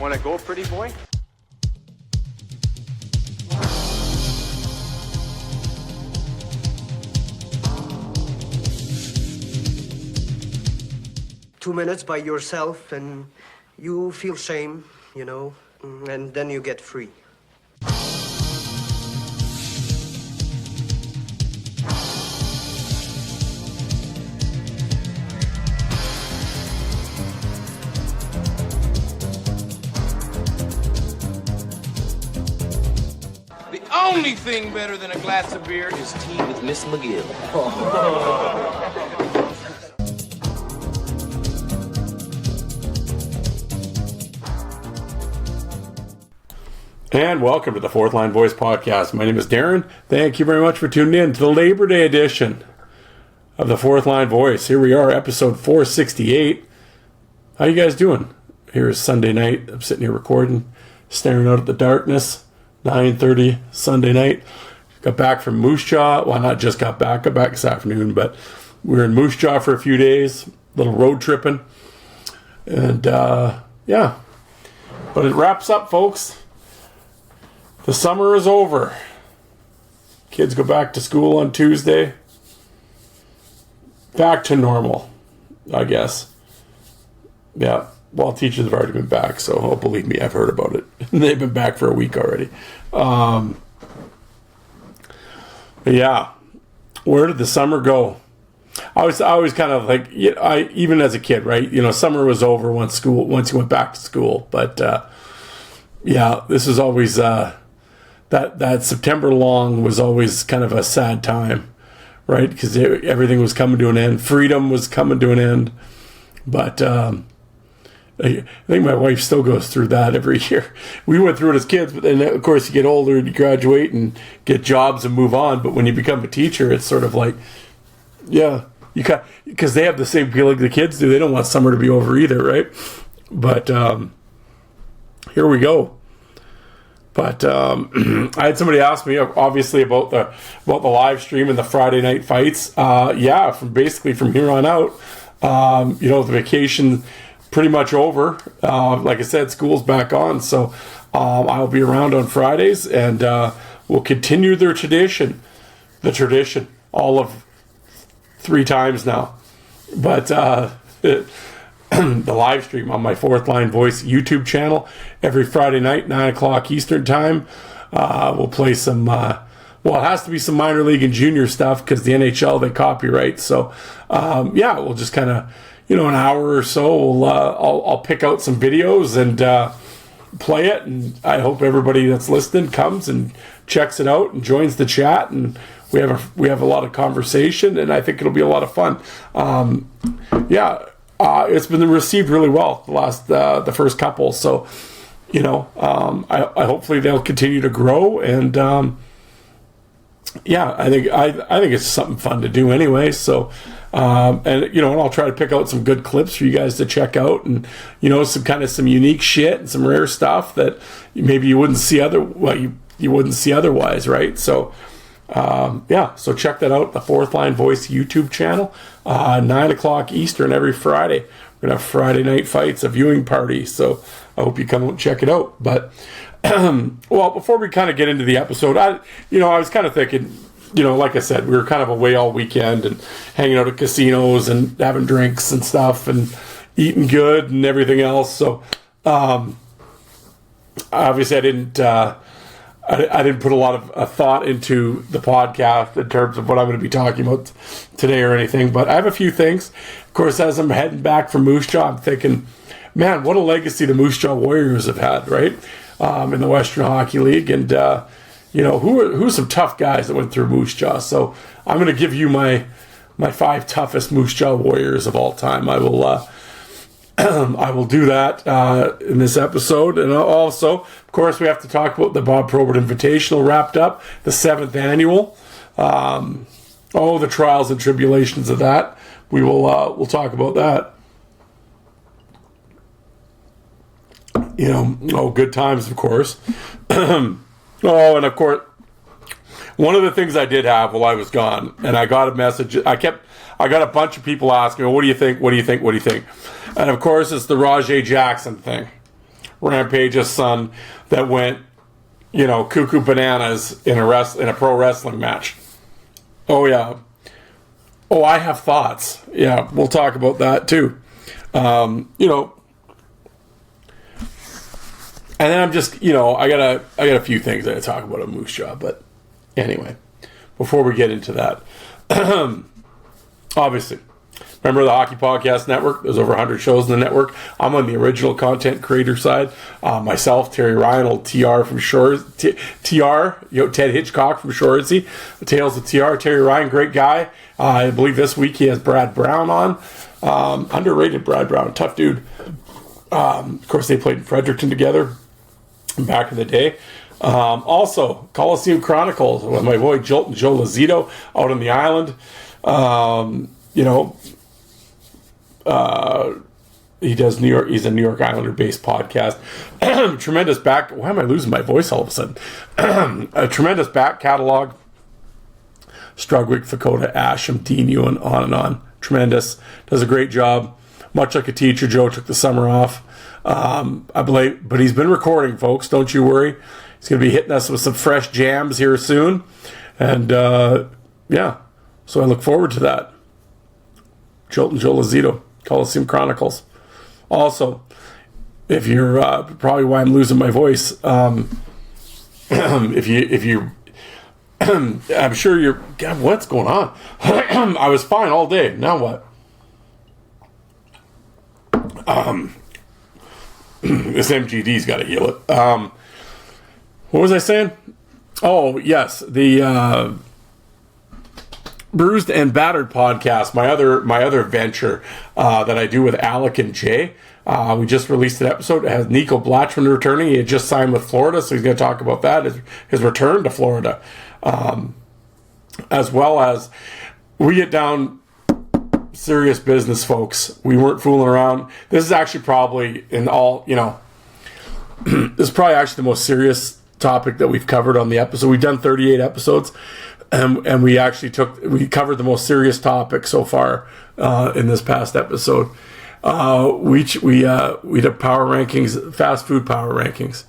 Want to go, pretty boy? Two minutes by yourself and you feel shame, you know, and then you get free. The only thing better than a glass of beer is tea with Miss McGill. And welcome to the Fourth Line Voice Podcast. My name is Darren. Thank you very much for tuning in to the Labor Day edition of the Fourth Line Voice. Here we are, episode 468. How you guys doing? Here is Sunday night. I'm sitting here recording, staring out at the darkness. 9:30 Sunday night. Got back from Moose Jaw. Well, not just got back this afternoon, but we were in Moose Jaw for a few days, little road tripping. And, yeah. But it wraps up, folks. The summer is over. Kids go back to school on Tuesday. Back to normal, I guess. Yeah. Well, teachers have already been back, so believe me, I've heard about it. They've been back for a week already. Yeah. Where did the summer go? I was kind of like, even as a kid, right? You know, summer was over once you went back to school. But yeah, this is always that September long was always kind of a sad time, right? Because everything was coming to an end. Freedom was coming to an end. But I think my wife still goes through that every year. We went through it as kids, but then, of course, you get older and you graduate and get jobs and move on. But when you become a teacher, it's sort of like, yeah, because they have the same feeling the kids do. They don't want summer to be over either, right? But here we go. But I had somebody ask me, obviously, about the live stream and the Friday night fights. Yeah, from here on out, the vacation pretty much over. Like I said, school's back on, so I'll be around on Fridays, and we'll continue the tradition, all of 3 times now. But the live stream on my Fourth Line Voice YouTube channel every Friday night, 9 o'clock Eastern time. We'll play some, it has to be some minor league and junior stuff because the NHL, they copyright. So, we'll just kind of, an hour or so, I'll pick out some videos and play it. And I hope everybody that's listening comes and checks it out and joins the chat. And we have a lot of conversation, and I think it'll be a lot of fun. It's been received really well the first couple, so I hopefully they'll continue to grow, and I think it's something fun to do anyway. So and I'll try to pick out some good clips for you guys to check out, and some unique shit and some rare stuff that maybe you wouldn't see you wouldn't see otherwise, right? So. So check that out, the Fourth Line Voice YouTube channel, 9 o'clock Eastern every Friday. We're going to have Friday night fights, a viewing party, so I hope you come out and check it out. But, before we kind of get into the episode, I was kind of thinking, like I said, we were kind of away all weekend and hanging out at casinos and having drinks and stuff and eating good and everything else. So, obviously I didn't put a lot of thought into the podcast in terms of what I'm going to be talking about today or anything, but I have a few things. Of course, as I'm heading back from Moose Jaw, I'm thinking, man, what a legacy the Moose Jaw Warriors have had, right? In the Western Hockey League, and who are some tough guys that went through Moose Jaw. So I'm going to give you my 5 toughest Moose Jaw Warriors of all time. I will do that in this episode. And also, of course, we have to talk about the Bob Probert Invitational wrapped up, the 7th annual. The trials and tribulations of that. We'll talk about that. Good times, of course. And of course, one of the things I did have while I was gone, and I got a message, I got a bunch of people asking me, what do you think? What do you think? What do you think? And of course, it's the Rajay Jackson thing, Rampage's son that went, cuckoo bananas in a pro wrestling match. Oh yeah. Oh, I have thoughts. Yeah, we'll talk about that too. And then I'm just, I got a few things that I talk about at Moose Jaw, but anyway, before we get into that, obviously, remember the Hockey Podcast Network? There's over 100 shows in the network. I'm on the original content creator side. Myself, Terry Ryan, old TR from Shore, TR, Ted Hitchcock from Shoresy, the Tales of TR. Terry Ryan, great guy. I believe this week he has Brad Brown on. Underrated Brad Brown, tough dude. Of course, they played in Fredericton together back in the day. Also, Coliseum Chronicles with my boy Joe Lazito out on the island. He does New York. He's a New York Islander-based podcast. Tremendous back. Why am I losing my voice all of a sudden? A tremendous back catalog. Strugwick, Fakota, Asham, Dean Ewan, on and on. Tremendous. Does a great job. Much like a teacher, Joe took the summer off. I believe, but he's been recording, folks. Don't you worry. He's going to be hitting us with some fresh jams here soon. And, yeah. So I look forward to that. Joe Lazito, Coliseum Chronicles. Also, if you're probably why I'm losing my voice. If you, I'm sure you're. God, what's going on? I was fine all day. Now what? This MGD's got to heal it. What was I saying? Oh yes, the Bruised and Battered podcast, my other venture that I do with Alec and Jay. We just released an episode. It has Nico Blatchman returning. He had just signed with Florida, so he's going to talk about that, his return to Florida. As well as we get down serious business, folks. We weren't fooling around. This is actually probably this is probably actually the most serious topic that we've covered on the episode. We've done 38 episodes. And we actually covered the most serious topic so far in this past episode. We did power rankings, fast food power rankings,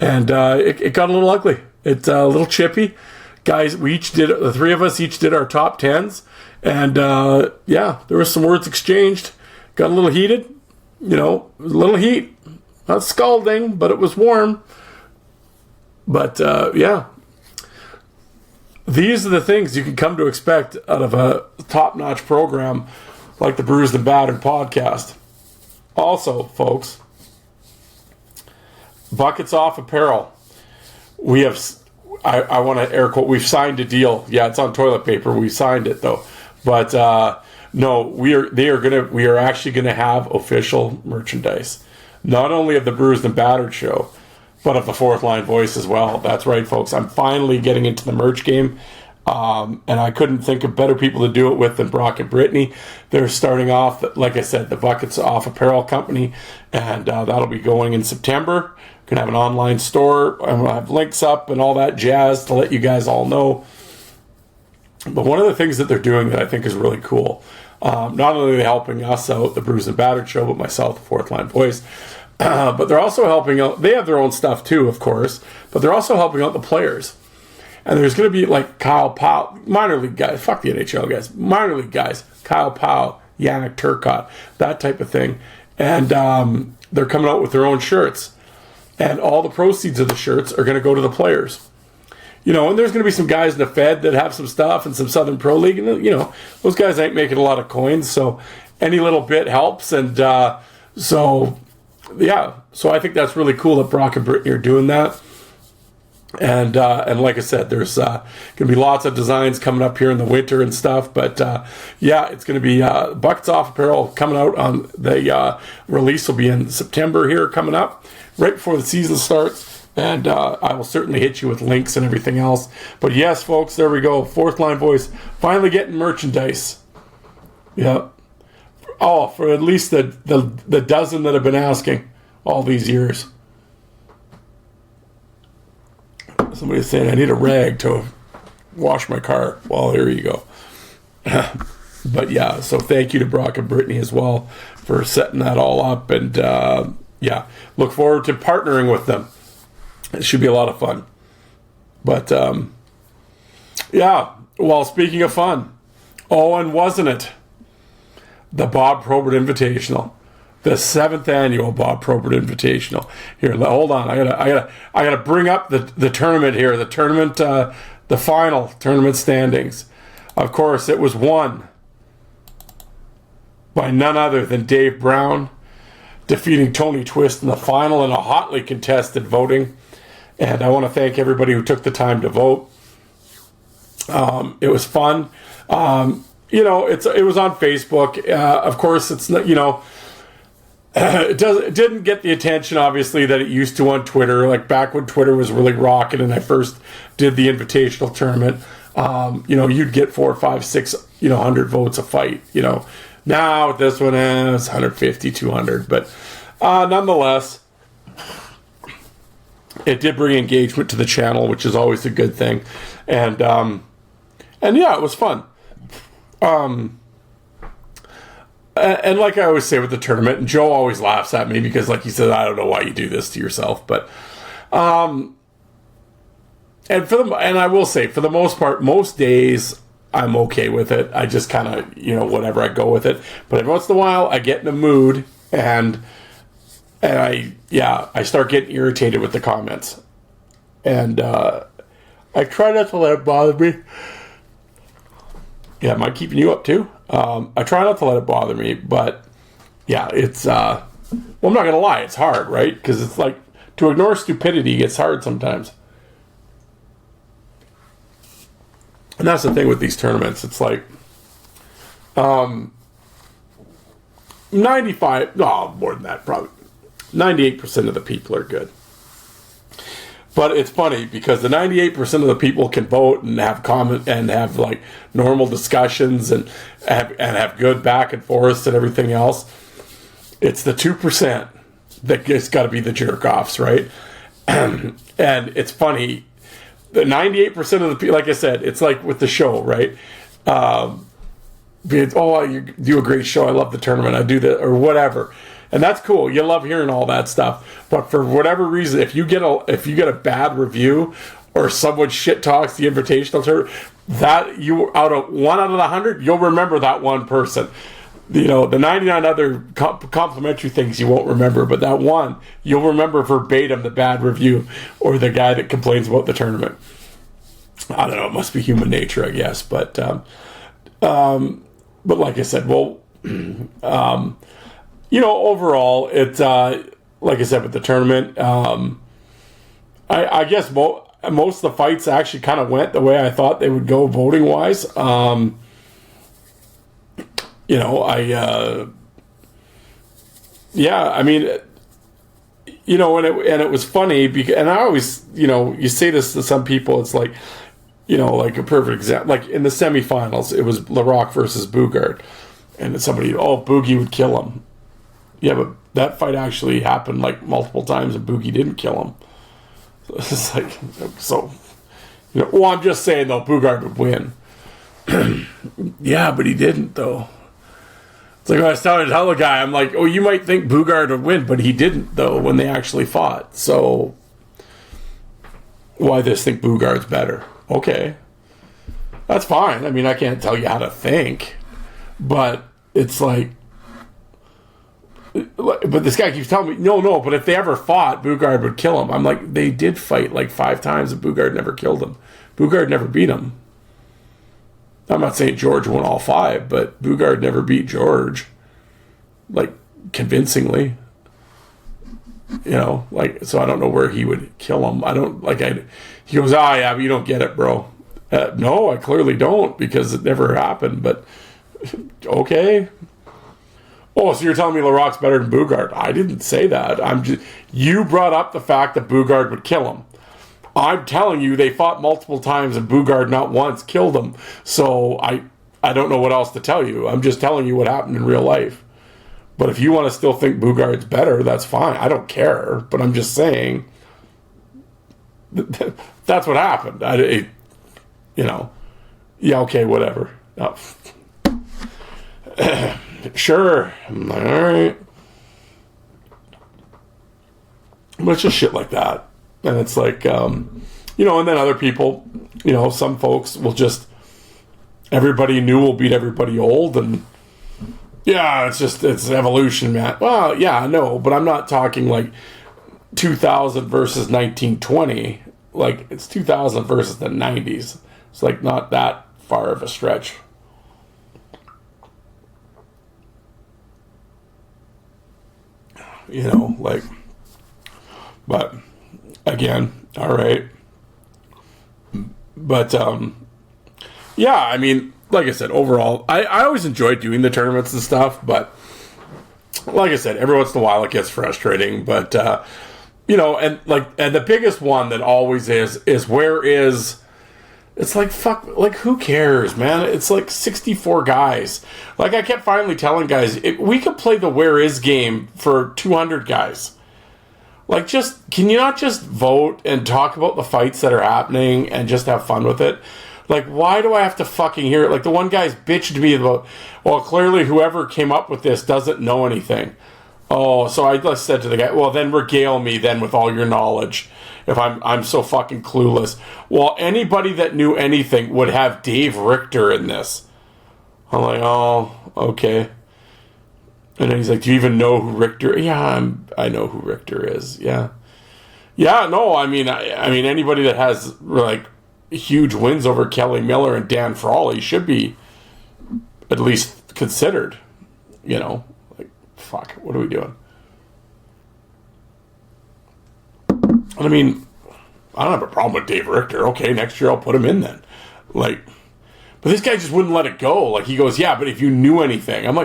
and it got a little ugly. It's a little chippy, guys. The three of us each did our top 10s, and there was some words exchanged. Got a little heated, a little heat. Not scalding, but it was warm. But these are the things you can come to expect out of a top-notch program like the Bruised and Battered podcast. Also, folks, Buckets Off Apparel. We have, I want to air quote, we've signed a deal. Yeah, it's on toilet paper. We signed it though. But no, we are actually gonna have official merchandise, not only of the Bruised and Battered show, but of the Fourth Line Voice as well. That's right, folks. I'm finally getting into the merch game. And I couldn't think of better people to do it with than Brock and Brittany. They're starting off, like I said, the Buckets Off Apparel Company, and that'll be going in September. We're going to have an online store, and we'll have links up and all that jazz to let you guys all know. But one of the things that they're doing that I think is really cool, not only are they helping us out, the Bruised and Battered show, but myself, the Fourth Line Voice, but they're also helping out. They have their own stuff too, of course, but they're also helping out the players. And there's going to be like Kyle Powell, minor league guys, fuck the NHL guys, minor league guys, Kyle Powell, Yannick Turcotte, that type of thing. And they're coming out with their own shirts. And all the proceeds of the shirts are going to go to the players. And there's going to be some guys in the Fed that have some stuff and some Southern Pro League. And, those guys ain't making a lot of coins. So any little bit helps. And so I think that's really cool that Brock and Brittany are doing that. And like I said, there's going to be lots of designs coming up here in the winter and stuff. But it's going to be Buckets Off Apparel coming out on the release will be in September here coming up, right before the season starts. And I will certainly hit you with links and everything else. But yes, folks, there we go. Fourth Line Voice finally getting merchandise. Yeah. Oh, for at least the dozen that have been asking all these years. Somebody's saying I need a rag to wash my car. Well, there you go. But yeah, so thank you to Brock and Brittany as well for setting that all up. And yeah, look forward to partnering with them. It should be a lot of fun. But, yeah, well, speaking of fun, oh, and wasn't it? The Bob Probert Invitational. The 7th annual Bob Probert Invitational. Here, hold on. I gotta bring up the tournament here. The tournament, the final tournament standings. Of course, it was won by none other than Dave Brown, defeating Tony Twist in the final in a hotly contested voting. And I want to thank everybody who took the time to vote. It was fun. You know, it was on Facebook. Of course, it's not, you know, it didn't get the attention, obviously, that it used to on Twitter. Like back when Twitter was really rocking and I first did the invitational tournament, you know, you'd get 4, 5, 6, 100 votes a fight. You know, now this one has 150, 200, but nonetheless, it did bring engagement to the channel, which is always a good thing, and yeah, it was fun. And like I always say with the tournament, and Joe always laughs at me because, like he said, I don't know why you do this to yourself, but and I will say, for the most part, most days I'm okay with it. I just kind of, whatever, I go with it. But every once in a while, I get in a mood and I start getting irritated with the comments, and I try not to let it bother me. Yeah, am I keeping you up too? I try not to let it bother me, but yeah, it's, well, I'm not going to lie, it's hard, right? Because it's like, to ignore stupidity gets hard sometimes. And that's the thing with these tournaments. It's like, 95, no, more than that, probably 98% of the people are good. But it's funny because the 98% of the people can vote and have comment and have like normal discussions and have good back and forth and everything else. It's the 2% that it's got to be the jerk offs, right? And it's funny. The 98% of the people, like I said, it's like with the show, right? You do a great show. I love the tournament. I do that or whatever. And that's cool. You love hearing all that stuff. But for whatever reason, if you get a bad review or someone shit talks the invitational tournament, that you out of 1 out of the 100, you'll remember that one person. The 99 other complimentary things you won't remember, but that one you'll remember verbatim the bad review or the guy that complains about the tournament. I don't know. It must be human nature, I guess. But like I said, well. Overall, it's like I said with the tournament. I guess most of the fights actually kind of went the way I thought they would go voting wise. And it was funny because, and I always, you say this to some people, it's like, like a perfect example, like in the semifinals, it was LaRock versus Boogaard, and somebody, Boogie would kill him. Yeah, but that fight actually happened like multiple times and Boogie didn't kill him. So it's like, I'm just saying though, Boogaard would win. Yeah, but he didn't though. It's like I was telling the guy, I'm like, you might think Boogaard would win, but he didn't though when they actually fought. So why just think Boogaard's better? Okay. That's fine. I mean, I can't tell you how to think. But it's like, but this guy keeps telling me, no, but if they ever fought, Boogaard would kill him. I'm like, they did fight like 5 times and Boogaard never killed him. Boogaard never beat him. I'm not saying George won all 5, but Boogaard never beat George, like, convincingly. So I don't know where he would kill him. He goes, yeah, but you don't get it, bro. No, I clearly don't because it never happened, but okay. So you're telling me LaRock's better than Boogaard? I didn't say that. You brought up the fact that Boogaard would kill him. I'm telling you they fought multiple times and Boogaard not once killed him. So I don't know what else to tell you. I'm just telling you what happened in real life. But if you want to still think Boogaard's better, that's fine. I don't care. But I'm just saying that's what happened. Yeah, okay, whatever. Oh. Sure. All right. But it's just shit like that. And it's like, and then other people, some folks will just, everybody new will beat everybody old. And yeah, it's evolution, man. Well, yeah, I know, but I'm not talking like 2000 versus 1920. Like, it's 2000 versus the 90s. It's like not that far of a stretch. But again, all right. But yeah, I mean, like I said, overall, I always enjoy doing the tournaments and stuff, but like I said, every once in a while it gets frustrating. But and the biggest one that always is where is. It's like, fuck, like, who cares, man? It's like 64 guys. Like, I kept finally telling guys, we could play the Where Is game for 200 guys. Like, can you not just vote and talk about the fights that are happening and just have fun with it? Like, why do I have to fucking hear it? Like, the one guy's bitched to me about, well, clearly whoever came up with this doesn't know anything. Oh, so I just said to the guy, well, then regale me then with all your knowledge. If I'm so fucking clueless. Well, anybody that knew anything would have Dave Richter in this. I'm like, oh, okay. And then he's like, do you even know who Richter? Yeah, I know who Richter is. Yeah. Yeah, no, I mean anybody that has like huge wins over Kelly Miller and Dan Frawley should be at least considered. Like, fuck, what are we doing? I mean, I don't have a problem with Dave Richter. Okay, next year I'll put him in then. Like, but this guy just wouldn't let it go. Like, he goes, yeah, but if you knew anything. And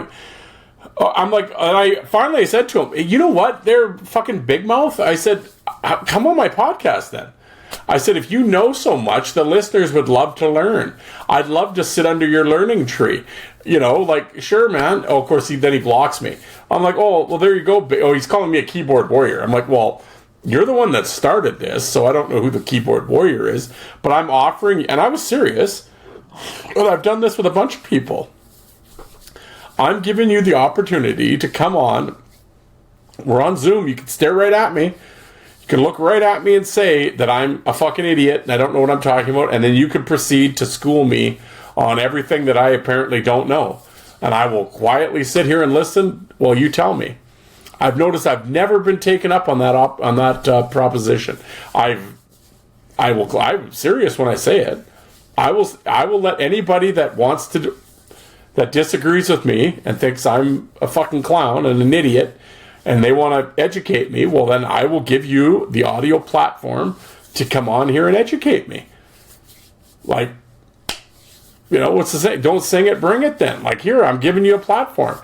I finally said to him, you know what? They're fucking big mouth. I said, come on my podcast then. I said, if you know so much, the listeners would love to learn. I'd love to sit under your learning tree. Like, sure, man. Oh, of course, then he blocks me. I'm like, oh, well, there you go. Oh, he's calling me a keyboard warrior. I'm like, well, you're the one that started this, so I don't know who the keyboard warrior is, but I'm offering, and I was serious, but I've done this with a bunch of people. I'm giving you the opportunity to come on. We're on Zoom. You can stare right at me. You can look right at me and say that I'm a fucking idiot and I don't know what I'm talking about, and then you can proceed to school me on everything that I apparently don't know. And I will quietly sit here and listen while you tell me. I've noticed I've never been taken up on that proposition. I'm serious when I say it. I will let anybody that that disagrees with me and thinks I'm a fucking clown and an idiot, and they want to educate me. Well, then I will give you the audio platform to come on here and educate me. Like, what's the saying? Don't sing it, bring it. Then, like, here, I'm giving you a platform.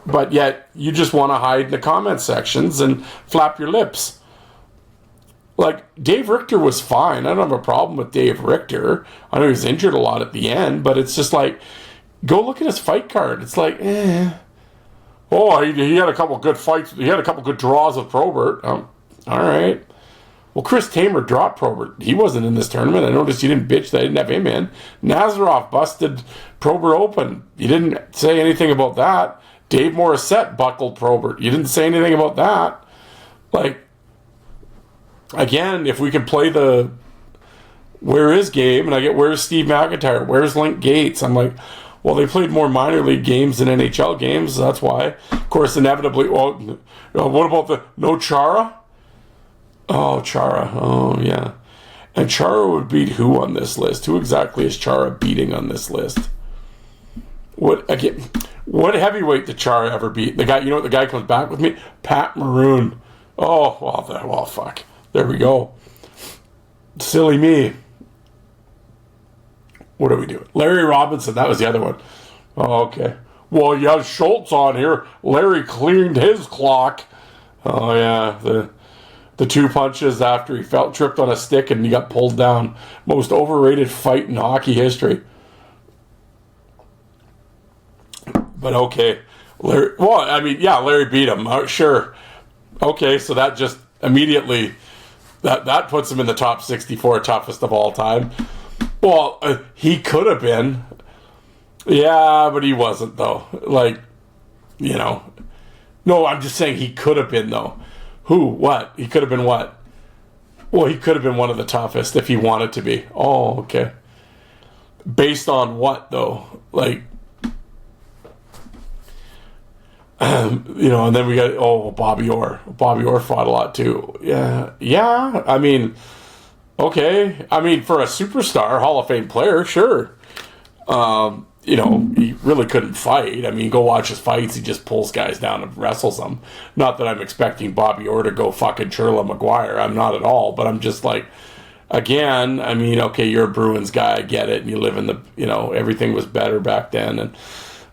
But yet, you just want to hide in the comment sections and flap your lips. Like, Dave Richter was fine. I don't have a problem with Dave Richter. I know he was injured a lot at the end, but it's just like, go look at his fight card. It's like, Oh, he had a couple good fights. He had a couple good draws with Probert. All right. Well, Chris Tamer dropped Probert. He wasn't in this tournament. I noticed you didn't bitch that I didn't have him in. Nazarov busted Probert open. You didn't say anything about that. Dave Morissette buckled Probert. You didn't say anything about that. Like, again, if we could play the Where Is game, and I get Where's Steve McIntyre, Where's Link Gates, I'm like, well, they played more minor league games than NHL games, that's why. Of course, inevitably, well, what about no Chara? Oh, Chara, oh, yeah. And Chara would beat who on this list? Who exactly is Chara beating on this list? What heavyweight did Chara ever beat? The guy, the guy comes back with me? Pat Maroon. Oh, well, fuck. There we go. Silly me. What are we doing? Larry Robinson, that was the other one. Oh, okay. Well, you have Schultz on here. Larry cleaned his clock. Oh, yeah. The two punches after he tripped on a stick and he got pulled down. Most overrated fight in hockey history. But okay. Larry beat him. Sure. Okay, so that just immediately, that puts him in the top 64 toughest of all time. Well, he could have been. Yeah, but he wasn't, though. Like, No, I'm just saying he could have been, though. Who? What? He could have been what? Well, he could have been one of the toughest if he wanted to be. Oh, okay. Based on what, though? Like, and then we got, Bobby Orr. Bobby Orr fought a lot, too. Yeah. I mean, okay. I mean, for a superstar, Hall of Fame player, sure. He really couldn't fight. I mean, go watch his fights. He just pulls guys down and wrestles them. Not that I'm expecting Bobby Orr to go fucking Sherla Maguire. I'm not at all. But I'm just like, again, I mean, okay, you're a Bruins guy. I get it. And you live in the, everything was better back then. And,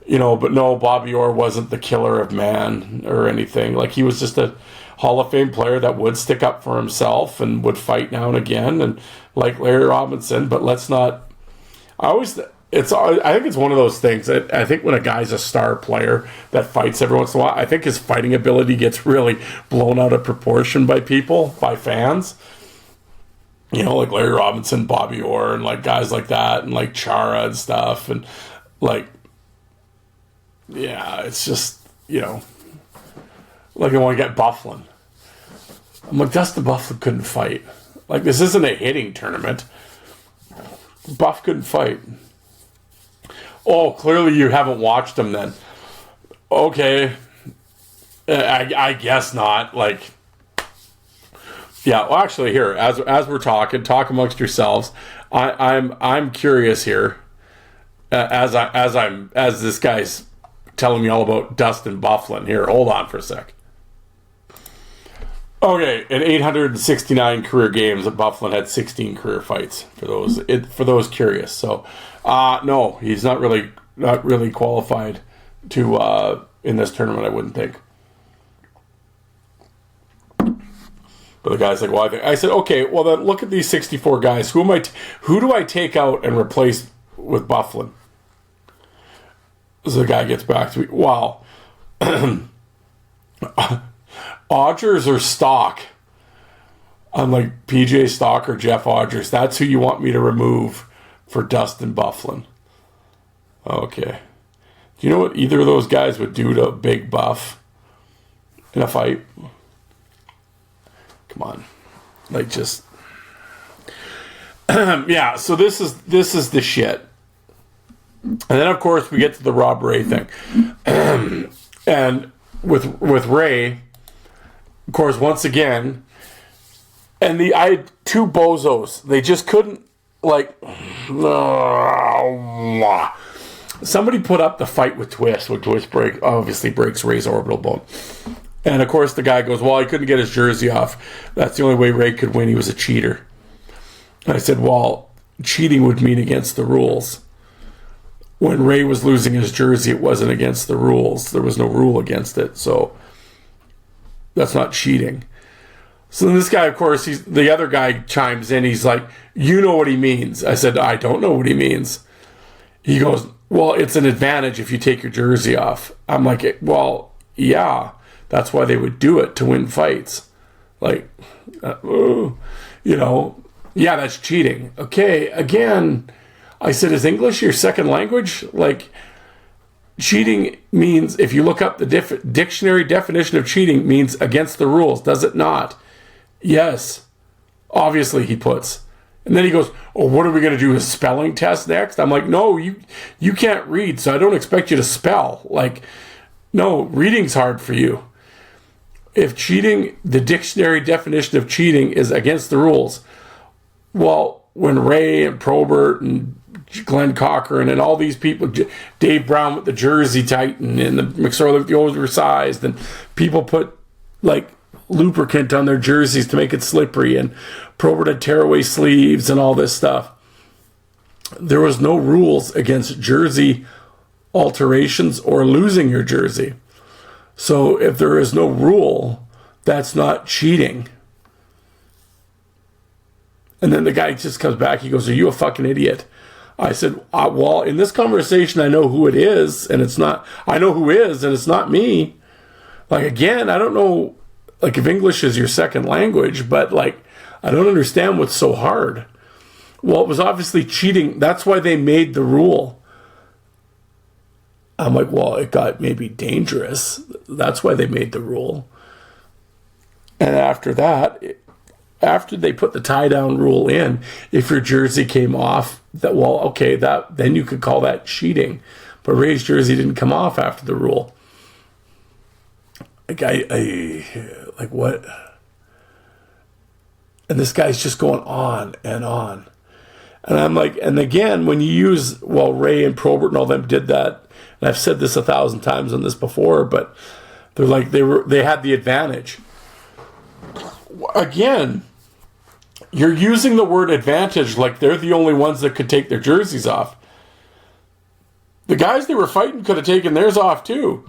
but no, Bobby Orr wasn't the killer of man or anything. Like, he was just a Hall of Fame player that would stick up for himself and would fight now and again. And like Larry Robinson, but let's not, I think it's one of those things that I think when a guy's a star player that fights every once in a while, I think his fighting ability gets really blown out of proportion by people, by fans. Like Larry Robinson, Bobby Orr, and like guys like that, and like Chara and stuff, and like, yeah, it's just, like I want to get Bufflin. I'm like, Dustin Bufflin couldn't fight. Like, this isn't a hitting tournament. Buff couldn't fight. Oh, clearly you haven't watched him then. Okay. I guess not. Like, yeah, well, actually, here, as we're talking, talk amongst yourselves. I'm curious here. As this guy's telling me all about Dustin Bufflin. Here, hold on for a sec. Okay, in 869 career games, Bufflin had 16 career fights. For those curious, so no, he's not really qualified to in this tournament. I wouldn't think. But the guy's like, well, I said, okay, well then look at these 64 guys. Who do I take out and replace with Bufflin? So the guy gets back to me. Wow. Odgers or Stock? I'm like, PJ Stock or Jeff Odgers. That's who you want me to remove for Dustin Bufflin. Okay. Do you know what either of those guys would do to Big Buff in a fight? Come on. Like, just... yeah, so this is the shit. And then, of course, we get to the Rob Ray thing. And with Ray, of course, once again, and I had two bozos. They just couldn't, like... Somebody put up the fight with Twist, which Twist obviously breaks Ray's orbital bone. And, of course, the guy goes, well, he couldn't get his jersey off. That's the only way Ray could win. He was a cheater. And I said, well, cheating would mean against the rules. When Ray was losing his jersey, it wasn't against the rules. There was no rule against it. So that's not cheating. So then this guy, of course, the other guy chimes in. He's like, you know what he means. I said, I don't know what he means. He goes, well, it's an advantage if you take your jersey off. I'm like, well, yeah, that's why they would do it, to win fights. Like, yeah, that's cheating. Okay, again, I said, is English your second language? Like, cheating means, if you look up the dictionary definition of cheating, means against the rules, does it not? Yes, obviously, he puts. And then he goes, oh, what are we going to do, a spelling test next? I'm like, no, you can't read, so I don't expect you to spell. Like, no, reading's hard for you. If cheating, the dictionary definition of cheating is against the rules, well, when Ray and Probert and Glenn Cochran and all these people, Dave Brown with the Jersey Titan and the McSorley with the oversized, and people put, like, lubricant on their jerseys to make it slippery, and Probert had tearaway sleeves and all this stuff. There was no rules against jersey alterations or losing your jersey. So if there is no rule, that's not cheating. And then the guy just comes back, he goes, are you a fucking idiot? I said, well, in this conversation, I know who it is, and it's not, I know who is, and it's not me. Like, again, I don't know, like, if English is your second language, but, like, I don't understand what's so hard. Well, it was obviously cheating. That's why they made the rule. I'm like, well, it got maybe dangerous. That's why they made the rule. And after that, after they put the tie down rule in, if your jersey came off, then you could call that cheating. But Ray's jersey didn't come off after the rule. Like what? And this guy's just going on and on. And I'm like, and again, when you use, Ray and Probert and all them did that, and I've said this 1,000 times on this before, but they're like, they had the advantage. Again, you're using the word advantage like they're the only ones that could take their jerseys off. The guys they were fighting could have taken theirs off too.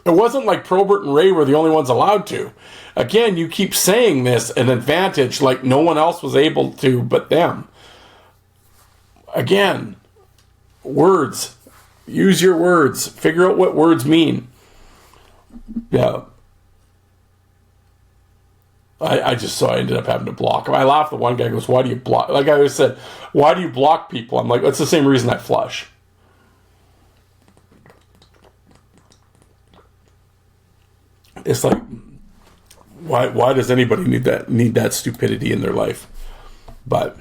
It wasn't like Probert and Ray were the only ones allowed to. Again, you keep saying this, an advantage, like no one else was able to but them. Again, words. Use your words. Figure out what words mean. Yeah. I ended up having to block him. I laughed. The one guy goes, "Why do you block?" Like I always said, "Why do you block people?" I'm like, that's the same reason I flush. It's like, why does anybody need that stupidity in their life? But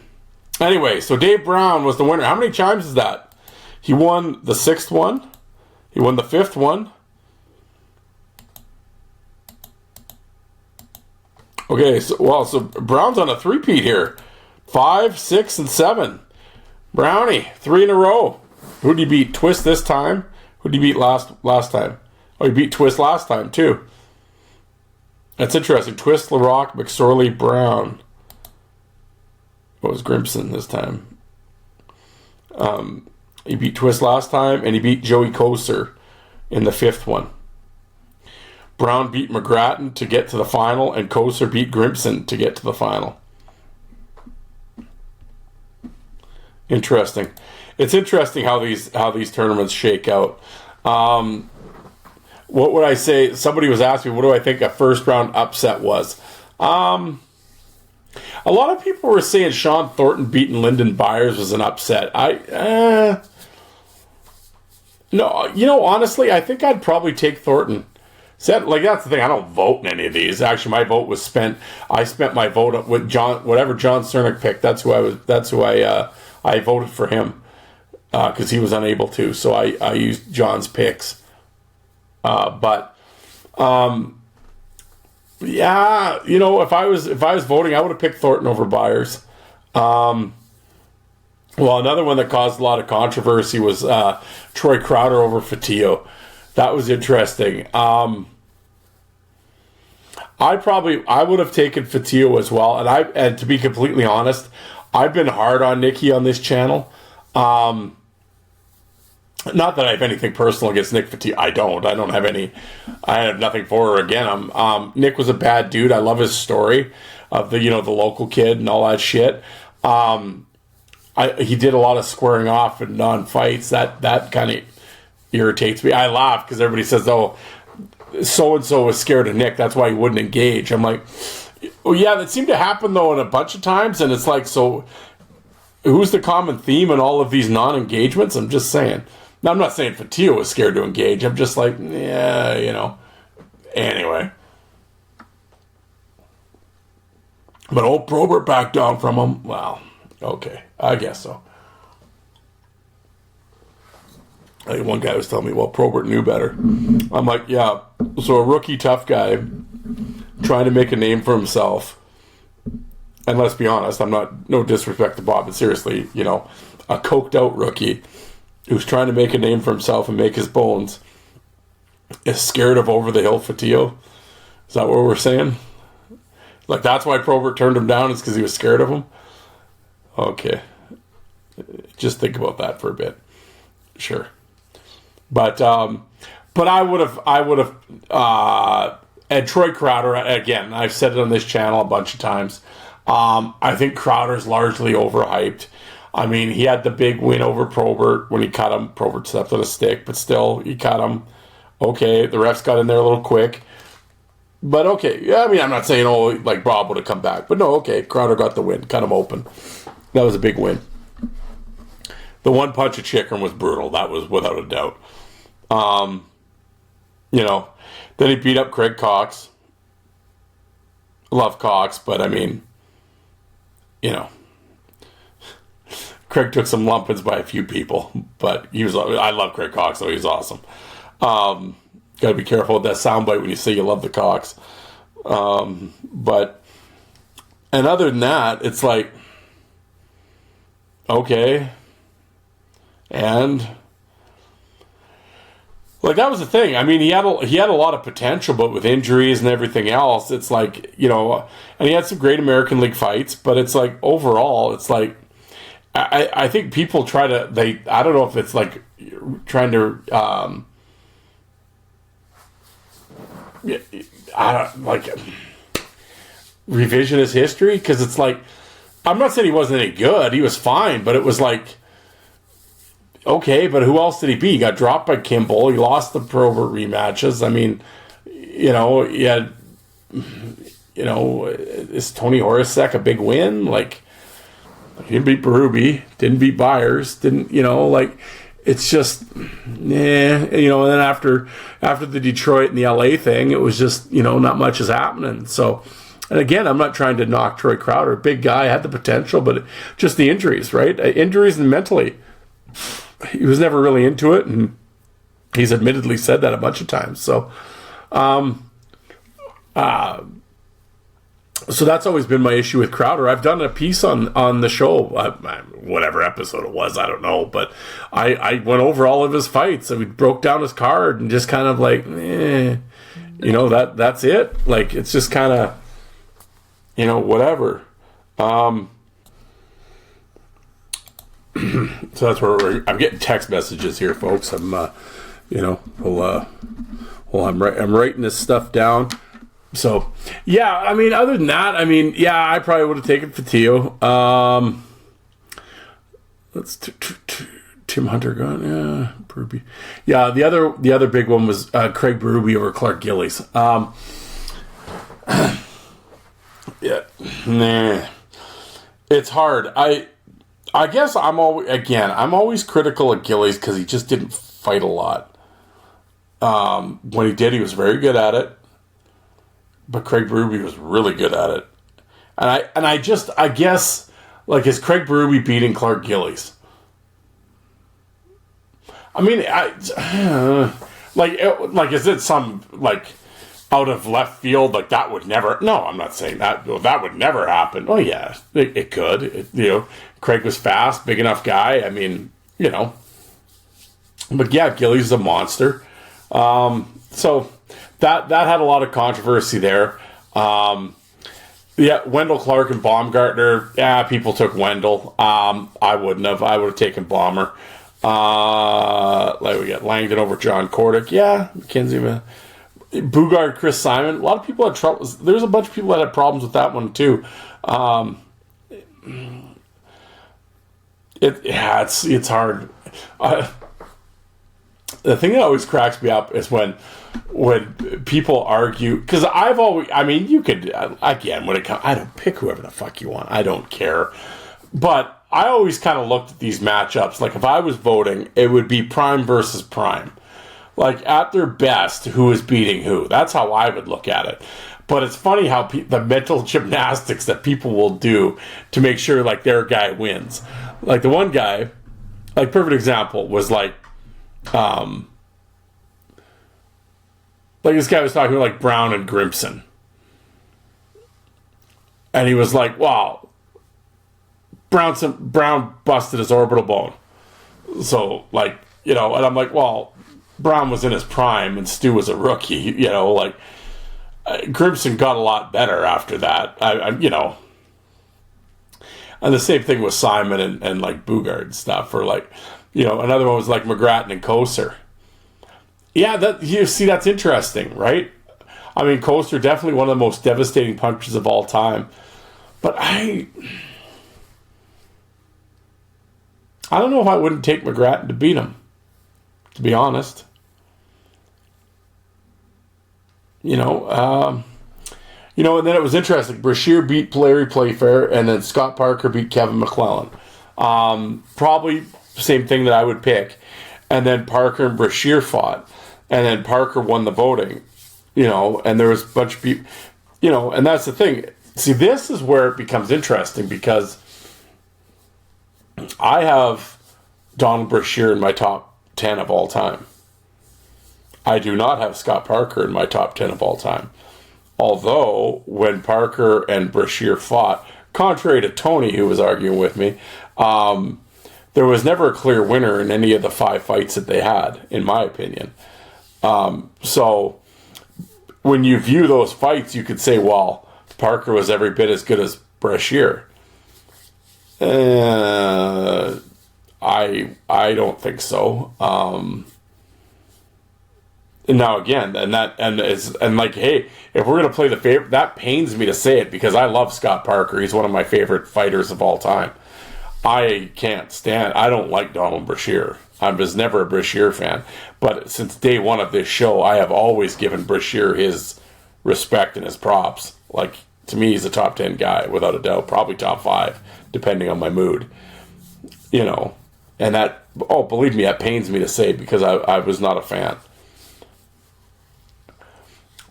anyway, so Dave Brown was the winner. How many times is that? He won the 6th one. He won the 5th one. Okay, so Brown's on a three-peat here. 5, 6, and 7. Brownie, 3 in a row. Who did he beat? Twist this time? Who did he beat last time? Oh, he beat Twist last time, too. That's interesting. Twist, LaRock, McSorley, Brown. What was Grimson this time? He beat Twist last time, and he beat Joey Koser in the 5th one. Brown beat McGrattan to get to the final, and Koser beat Grimson to get to the final. Interesting. It's interesting how these tournaments shake out. What would I say? Somebody was asking me, what do I think a first round upset was? A lot of people were saying Sean Thornton beating Lyndon Byers was an upset. No, honestly, I think I'd probably take Thornton. That's the thing. I don't vote in any of these. Actually, my vote was spent. I spent my vote with whatever John Cernak picked. That's who I voted for him because he was unable to. So I used John's picks. Yeah, if I was voting, I would have picked Thornton over Byers. Another one that caused a lot of controversy was Troy Crowder over Fotillo. That was interesting. I would have taken Fotillo as well. And to be completely honest, I've been hard on Nicky on this channel. Not that I have anything personal against Nick Fotillo. I don't have any. I have nothing for her. Again, Nick was a bad dude. I love his story of the local kid and all that shit. He did a lot of squaring off and non-fights. That kind of irritates me. I laugh because everybody says, "Oh, so and so was scared of Nick. That's why he wouldn't engage." I'm like, "Oh yeah, that seemed to happen though, in a bunch of times." And it's like, so who's the common theme in all of these non-engagements? I'm just saying. Now, I'm not saying Fotillo was scared to engage. I'm just like, yeah, Anyway. But old Probert backed down from him. Well, okay. I guess so. One guy was telling me, Probert knew better. I'm like, yeah. So a rookie tough guy trying to make a name for himself. And let's be honest, no disrespect to Bob, but seriously, a coked out rookie who's trying to make a name for himself and make his bones is scared of over the hill Fotillo. Is that what we're saying? Like, that's why Probert turned him down, is because he was scared of him? Okay. Just think about that for a bit. Sure. But I would have, and Troy Crowder, again, I've said it on this channel a bunch of times. I think Crowder's largely overhyped. I mean, he had the big win over Probert when he cut him. Probert stepped on a stick, but still, he cut him. Okay, the refs got in there a little quick. But okay, yeah, I mean, I'm not saying, like Bob would have come back. But no, okay, Crowder got the win, cut him open. That was a big win. The one punch of Chikrin was brutal. That was without a doubt. Then he beat up Craig Cox. love Cox, but I mean, you know, Craig took some lumpings by a few people, but I love Craig Cox, though. He's awesome. Got to be careful with that soundbite when you say you love the Cox. But, and other than that, it's like, okay. And, like, that was the thing. I mean, he had a lot of potential, but with injuries and everything else, it's like, you know, and he had some great American League fights, but it's like, overall, it's like, I think people I don't know if it's like trying to, revisionist history, because it's like, I'm not saying he wasn't any good, he was fine, but it was like, okay, but who else did he be? He got dropped by Kimball, he lost the Probert rematches. I mean, you know, he had, you know, is Tony Horacek a big win? Like, he didn't beat Berube, didn't beat Byers, didn't, you know, like, it's just, you know, and then after the Detroit and the LA thing, it was just, you know, not much is happening. So, and again, I'm not trying to knock Troy Crowder, big guy, had the potential, but just the injuries, right? Injuries and mentally, he was never really into it, and he's admittedly said that a bunch of times. So, so that's always been my issue with Crowder. I've done a piece on the show, whatever episode it was, I don't know, but I went over all of his fights, and we broke down his card and just kind of like, you know, that's it. Like, it's just kind of, you know, whatever. So that's where I'm getting text messages here, folks. I'm, you know, I'm writing this stuff down. So, yeah, I mean, other than that, I mean, yeah, I probably would have taken Fatillo. Let's Tim Hunter gone. Yeah, Berube. Yeah, the other big one was Craig Berube over Clark Gillies. Yeah, nah, it's hard. I guess I'm always critical of Gillies because he just didn't fight a lot. When he did, he was very good at it. But Craig Berube was really good at it. And I guess, like, is Craig Berube beating Clark Gillies? I mean, is it some, like, out of left field, like, that would never, no, I'm not saying that, that would never happen. Oh, yeah, it could. You know, Craig was fast, big enough guy, I mean, you know. But, yeah, Gillies is a monster. So... That had a lot of controversy there. Yeah, Wendell Clark and Baumgartner. Yeah, people took Wendell. I wouldn't have. I would have taken Bomber. Like, we got Langdon over John Cordick. Yeah, McKenzie. Bugard, Chris Simon. A lot of people had trouble. There's a bunch of people that had problems with that one too. It's hard. The thing that always cracks me up is when people argue, because I've always, I mean, you could, again, when it comes, I don't pick whoever the fuck you want, I don't care, but I always kind of looked at these matchups, like if I was voting, it would be Prime versus Prime, like at their best, who is beating who, that's how I would look at it. But it's funny how the mental gymnastics that people will do to make sure, like, their guy wins. Like, the one guy, like, perfect example was like this guy was talking about, like, Brown and Grimson. And he was like, wow, Brown busted his orbital bone. So, like, you know, and I'm like, well, Brown was in his prime and Stu was a rookie, you know, like, Grimson got a lot better after that. I you know. And the same thing with Simon and like, Bugard and stuff, or, like, you know, another one was like McGrattan and Koser. Yeah, that's interesting, right? I mean, Koser, definitely one of the most devastating punches of all time. But I don't know if I wouldn't take McGrattan to beat him, to be honest. You know, and then it was interesting. Brashear beat Larry Playfair, and then Scott Parker beat Kevin McClellan. Probably same thing that I would pick. And then Parker and Brashear fought. And then Parker won the voting. You know, and there was a bunch of people. you know, and that's the thing. See, this is where it becomes interesting because I have Donald Brashear in my top 10 of all time. I do not have Scott Parker in my top 10 of all time. Although, when Parker and Brashear fought, contrary to Tony, who was arguing with me, there was never a clear winner in any of the 5 fights that they had, in my opinion. So, when you view those fights, you could say, well, Parker was every bit as good as Brashear. I don't think so. Now again, and like, hey, if we're gonna play the favorite, that pains me to say it because I love Scott Parker. He's one of my favorite fighters of all time. I don't like Donald Brashear. I was never a Brashear fan, but since day one of this show, I have always given Brashear his respect and his props. Like, to me, he's a top 10 guy without a doubt, probably top 5, depending on my mood. You know, and that, believe me, that pains me to say because I was not a fan.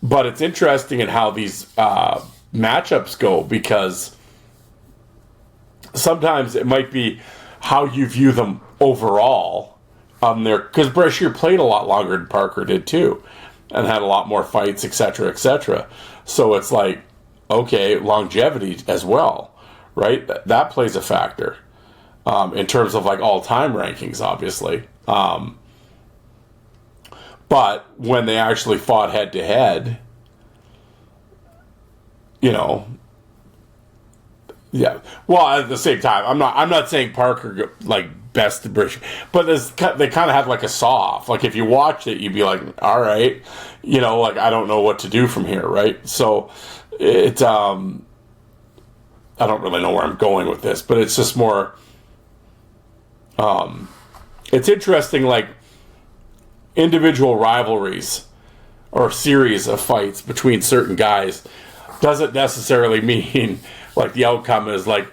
But it's interesting in how these matchups go because sometimes it might be how you view them overall. Because Brashear played a lot longer than Parker did too, and had a lot more fights, etc., etc. So it's like, okay, longevity as well, right? That plays a factor in terms of like all-time rankings, obviously. But when they actually fought head-to-head, you know, yeah. Well, at the same time, I'm not saying Parker like best to Brashear, but they kind of have like a saw-off. Like if you watched it, you'd be like, all right, you know, like I don't know what to do from here, right? So it's I don't really know where I'm going with this, but it's just more. It's interesting, like individual rivalries or series of fights between certain guys doesn't necessarily mean like the outcome is like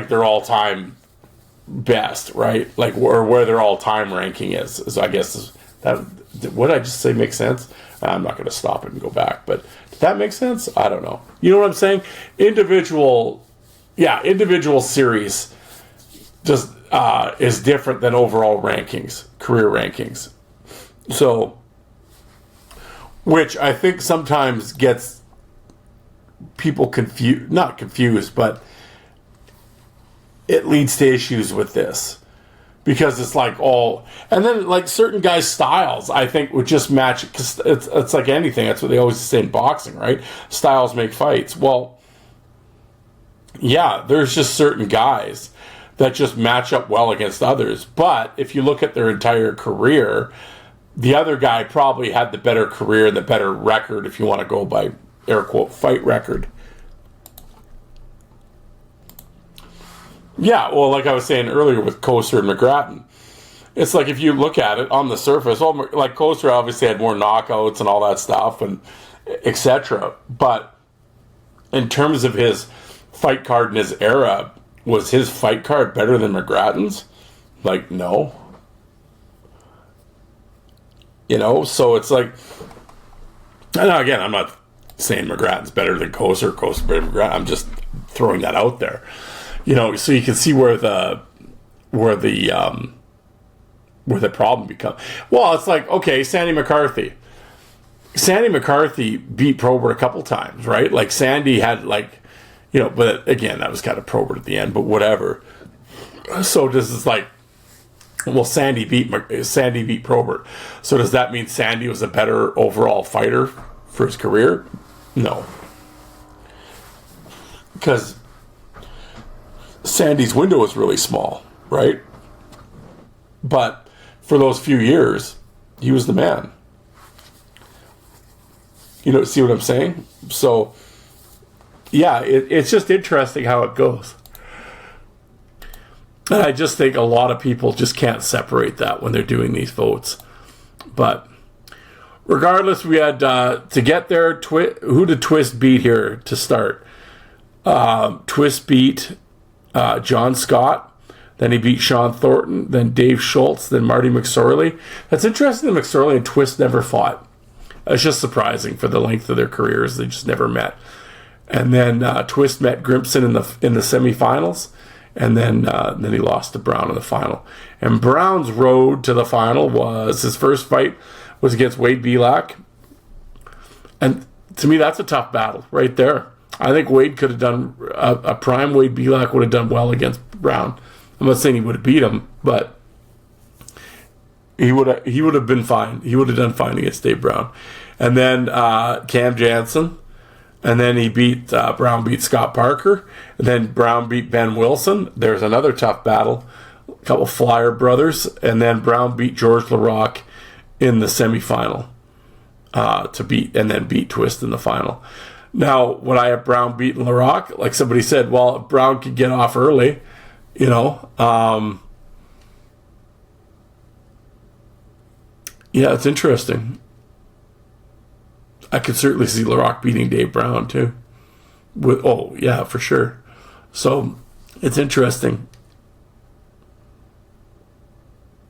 their all-time best, right? Like or where their all-time ranking is I guess that what I just say makes sense. I'm not going to stop it and go back, but did that make sense? I don't know. You know what I'm saying? Individual series just is different than overall rankings, career rankings. So, which I think sometimes gets people not confused, but it leads to issues with this. Because it's like and then like certain guys' styles, I think, would just match, because it's like anything. That's what they always say in boxing, right? Styles make fights. Well, yeah, there's just certain guys that just match up well against others. But if you look at their entire career, the other guy probably had the better career and the better record, if you want to go by air quote fight record. Yeah, well, like I was saying earlier with Kosar and McGrattan, it's like if you look at it on the surface, like Kosar obviously had more knockouts and all that stuff, and etc. But in terms of his fight card in his era, was his fight card better than McGrattan's? Like, no. You know, so it's like, and again, I'm not saying McGrattan's better than Kosar, Kosar better than McGrattan. I'm just throwing that out there. You know, so you can see where the problem becomes. Well, it's like, okay, Sandy McCarthy beat Probert a couple times, right? Like Sandy had like, you know, but again, that was kind of Probert at the end, but whatever. So this is like, well, Sandy beat Probert. So does that mean Sandy was a better overall fighter for his career? No, because Sandy's window was really small, right? But for those few years, he was the man. You know, see what I'm saying? So, yeah, it's just interesting how it goes. And I just think a lot of people just can't separate that when they're doing these votes. But regardless, we had to get there. Who did Twist beat here to start? Twist beat John Scott. Then he beat Sean Thornton. Then Dave Schultz. Then Marty McSorley. That's interesting that McSorley and Twist never fought. It's just surprising for the length of their careers. They just never met. And then Twist met Grimson in the semifinals, and then he lost to Brown in the final. And Brown's road to the final was his first fight was against Wade Belak, and to me that's a tough battle right there. I think Wade could have done a prime Wade Belak would have done well against Brown. I'm not saying he would have beat him, but he would have been fine. He would have done fine against Dave Brown. And then Cam Jansen. And then Brown beat Scott Parker. And then Brown beat Ben Wilson. There's another tough battle. A couple Flyer brothers. And then Brown beat George Laraque in the semifinal beat Twist in the final. Now, would I have Brown beaten Laraque? Like somebody said, well, Brown could get off early, you know. Yeah, it's interesting. I could certainly see Laraque beating Dave Brown too. Yeah, for sure. So it's interesting.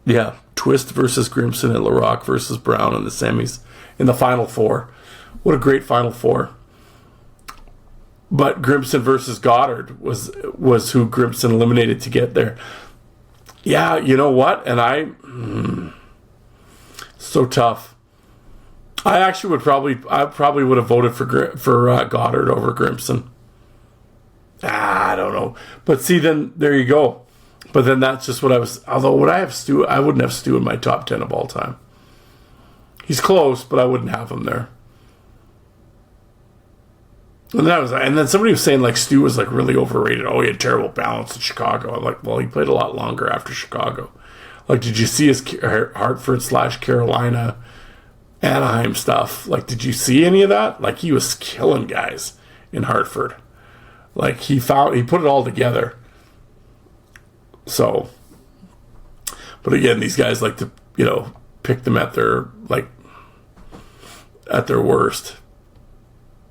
Yeah, Twist versus Grimson and Laraque versus Brown in the semis in the Final Four. What a great Final Four. But Grimson versus Goddard was who Grimson eliminated to get there. Yeah, you know what? And so tough. I probably would have voted for Goddard over Grimson. I don't know, but see, then there you go. But then that's just what I was. Although would I have Stu? I wouldn't have Stu in my top 10 of all time. He's close, but I wouldn't have him there. And then somebody was saying like Stu was like really overrated. Oh, he had terrible balance in Chicago. I'm like, well, he played a lot longer after Chicago. Like, did you see his Hartford/Carolina? Anaheim stuff. Like, did you see any of that? Like, he was killing guys in Hartford. Like, he put it all together. So, but again, these guys like to, pick them at their worst.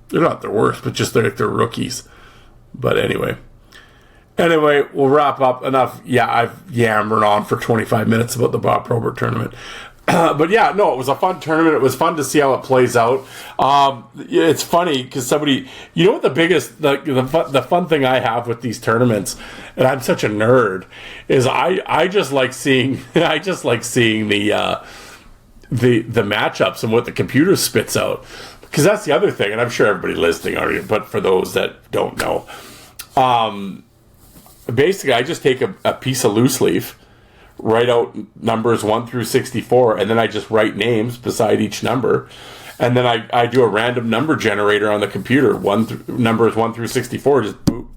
They're not their worst, but just they're rookies. But anyway, we'll wrap up. Enough. Yeah, I've yammered on for 25 minutes about the Bob Probert tournament. But yeah, no, it was a fun tournament. It was fun to see how it plays out. It's funny because somebody, what the biggest, the fun thing I have with these tournaments, and I'm such a nerd, is I just like seeing the matchups and what the computer spits out, because that's the other thing. And I'm sure everybody listening already, but for those that don't know, basically I just take a piece of loose leaf, write out numbers 1 through 64, and then I just write names beside each number, and then I do a random number generator on the computer. Numbers 1 through 64, just boop.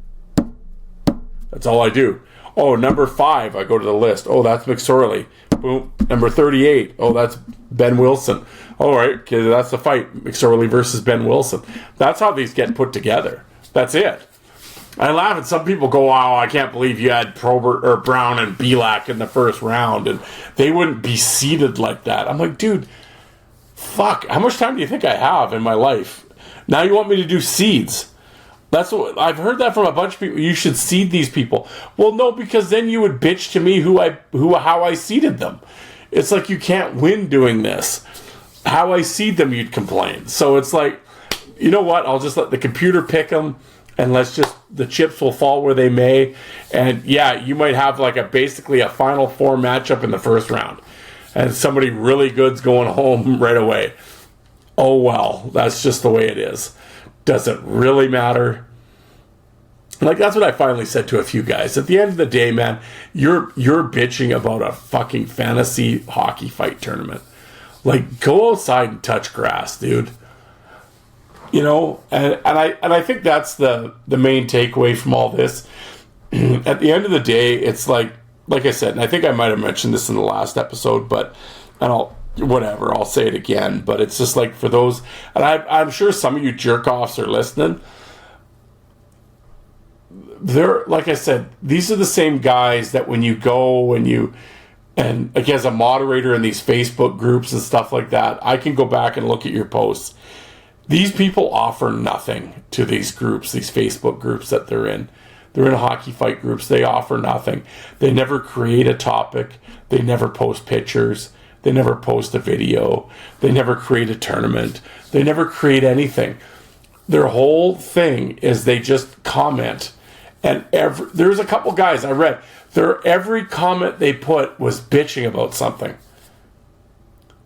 That's all I do. Oh, number 5, I go to the list. Oh, that's McSorley. Boom. Number 38. Oh, that's Ben Wilson. All right, okay, that's the fight. McSorley versus Ben Wilson. That's how these get put together. That's it. I laugh at some people go, "Wow, I can't believe you had Probert or Brown and Belak in the first round, and they wouldn't be seeded like that." I'm like, dude, fuck. How much time do you think I have in my life? Now you want me to do seeds? That's what I've heard that from a bunch of people. You should seed these people. Well, no, because then you would bitch to me how I seeded them. It's like you can't win doing this. How I seed them, you'd complain. So it's like, you know what? I'll just let the computer pick them. And the chips will fall where they may. And yeah, you might have like basically a Final Four matchup in the first round. And somebody really good's going home right away. Oh well, that's just the way it is. Does it really matter? Like, that's what I finally said to a few guys. At the end of the day, man, you're bitching about a fucking fantasy hockey fight tournament. Like, go outside and touch grass, dude. And I think that's the main takeaway from all this. At the end of the day, it's like I said, and I think I might have mentioned this in the last episode, but I'll say it again. But it's just like, for those, and I'm sure some of you jerk offs are listening. They're, like I said, these are the same guys that when you go and like, as a moderator in these Facebook groups and stuff like that, I can go back and look at your posts. These people offer nothing to these groups, these Facebook groups that they're in. They're in hockey fight groups. They offer nothing. They never create a topic. They never post pictures. They never post a video. They never create a tournament. They never create anything. Their whole thing is they just comment. And there's a couple guys I read. Every comment they put was bitching about something.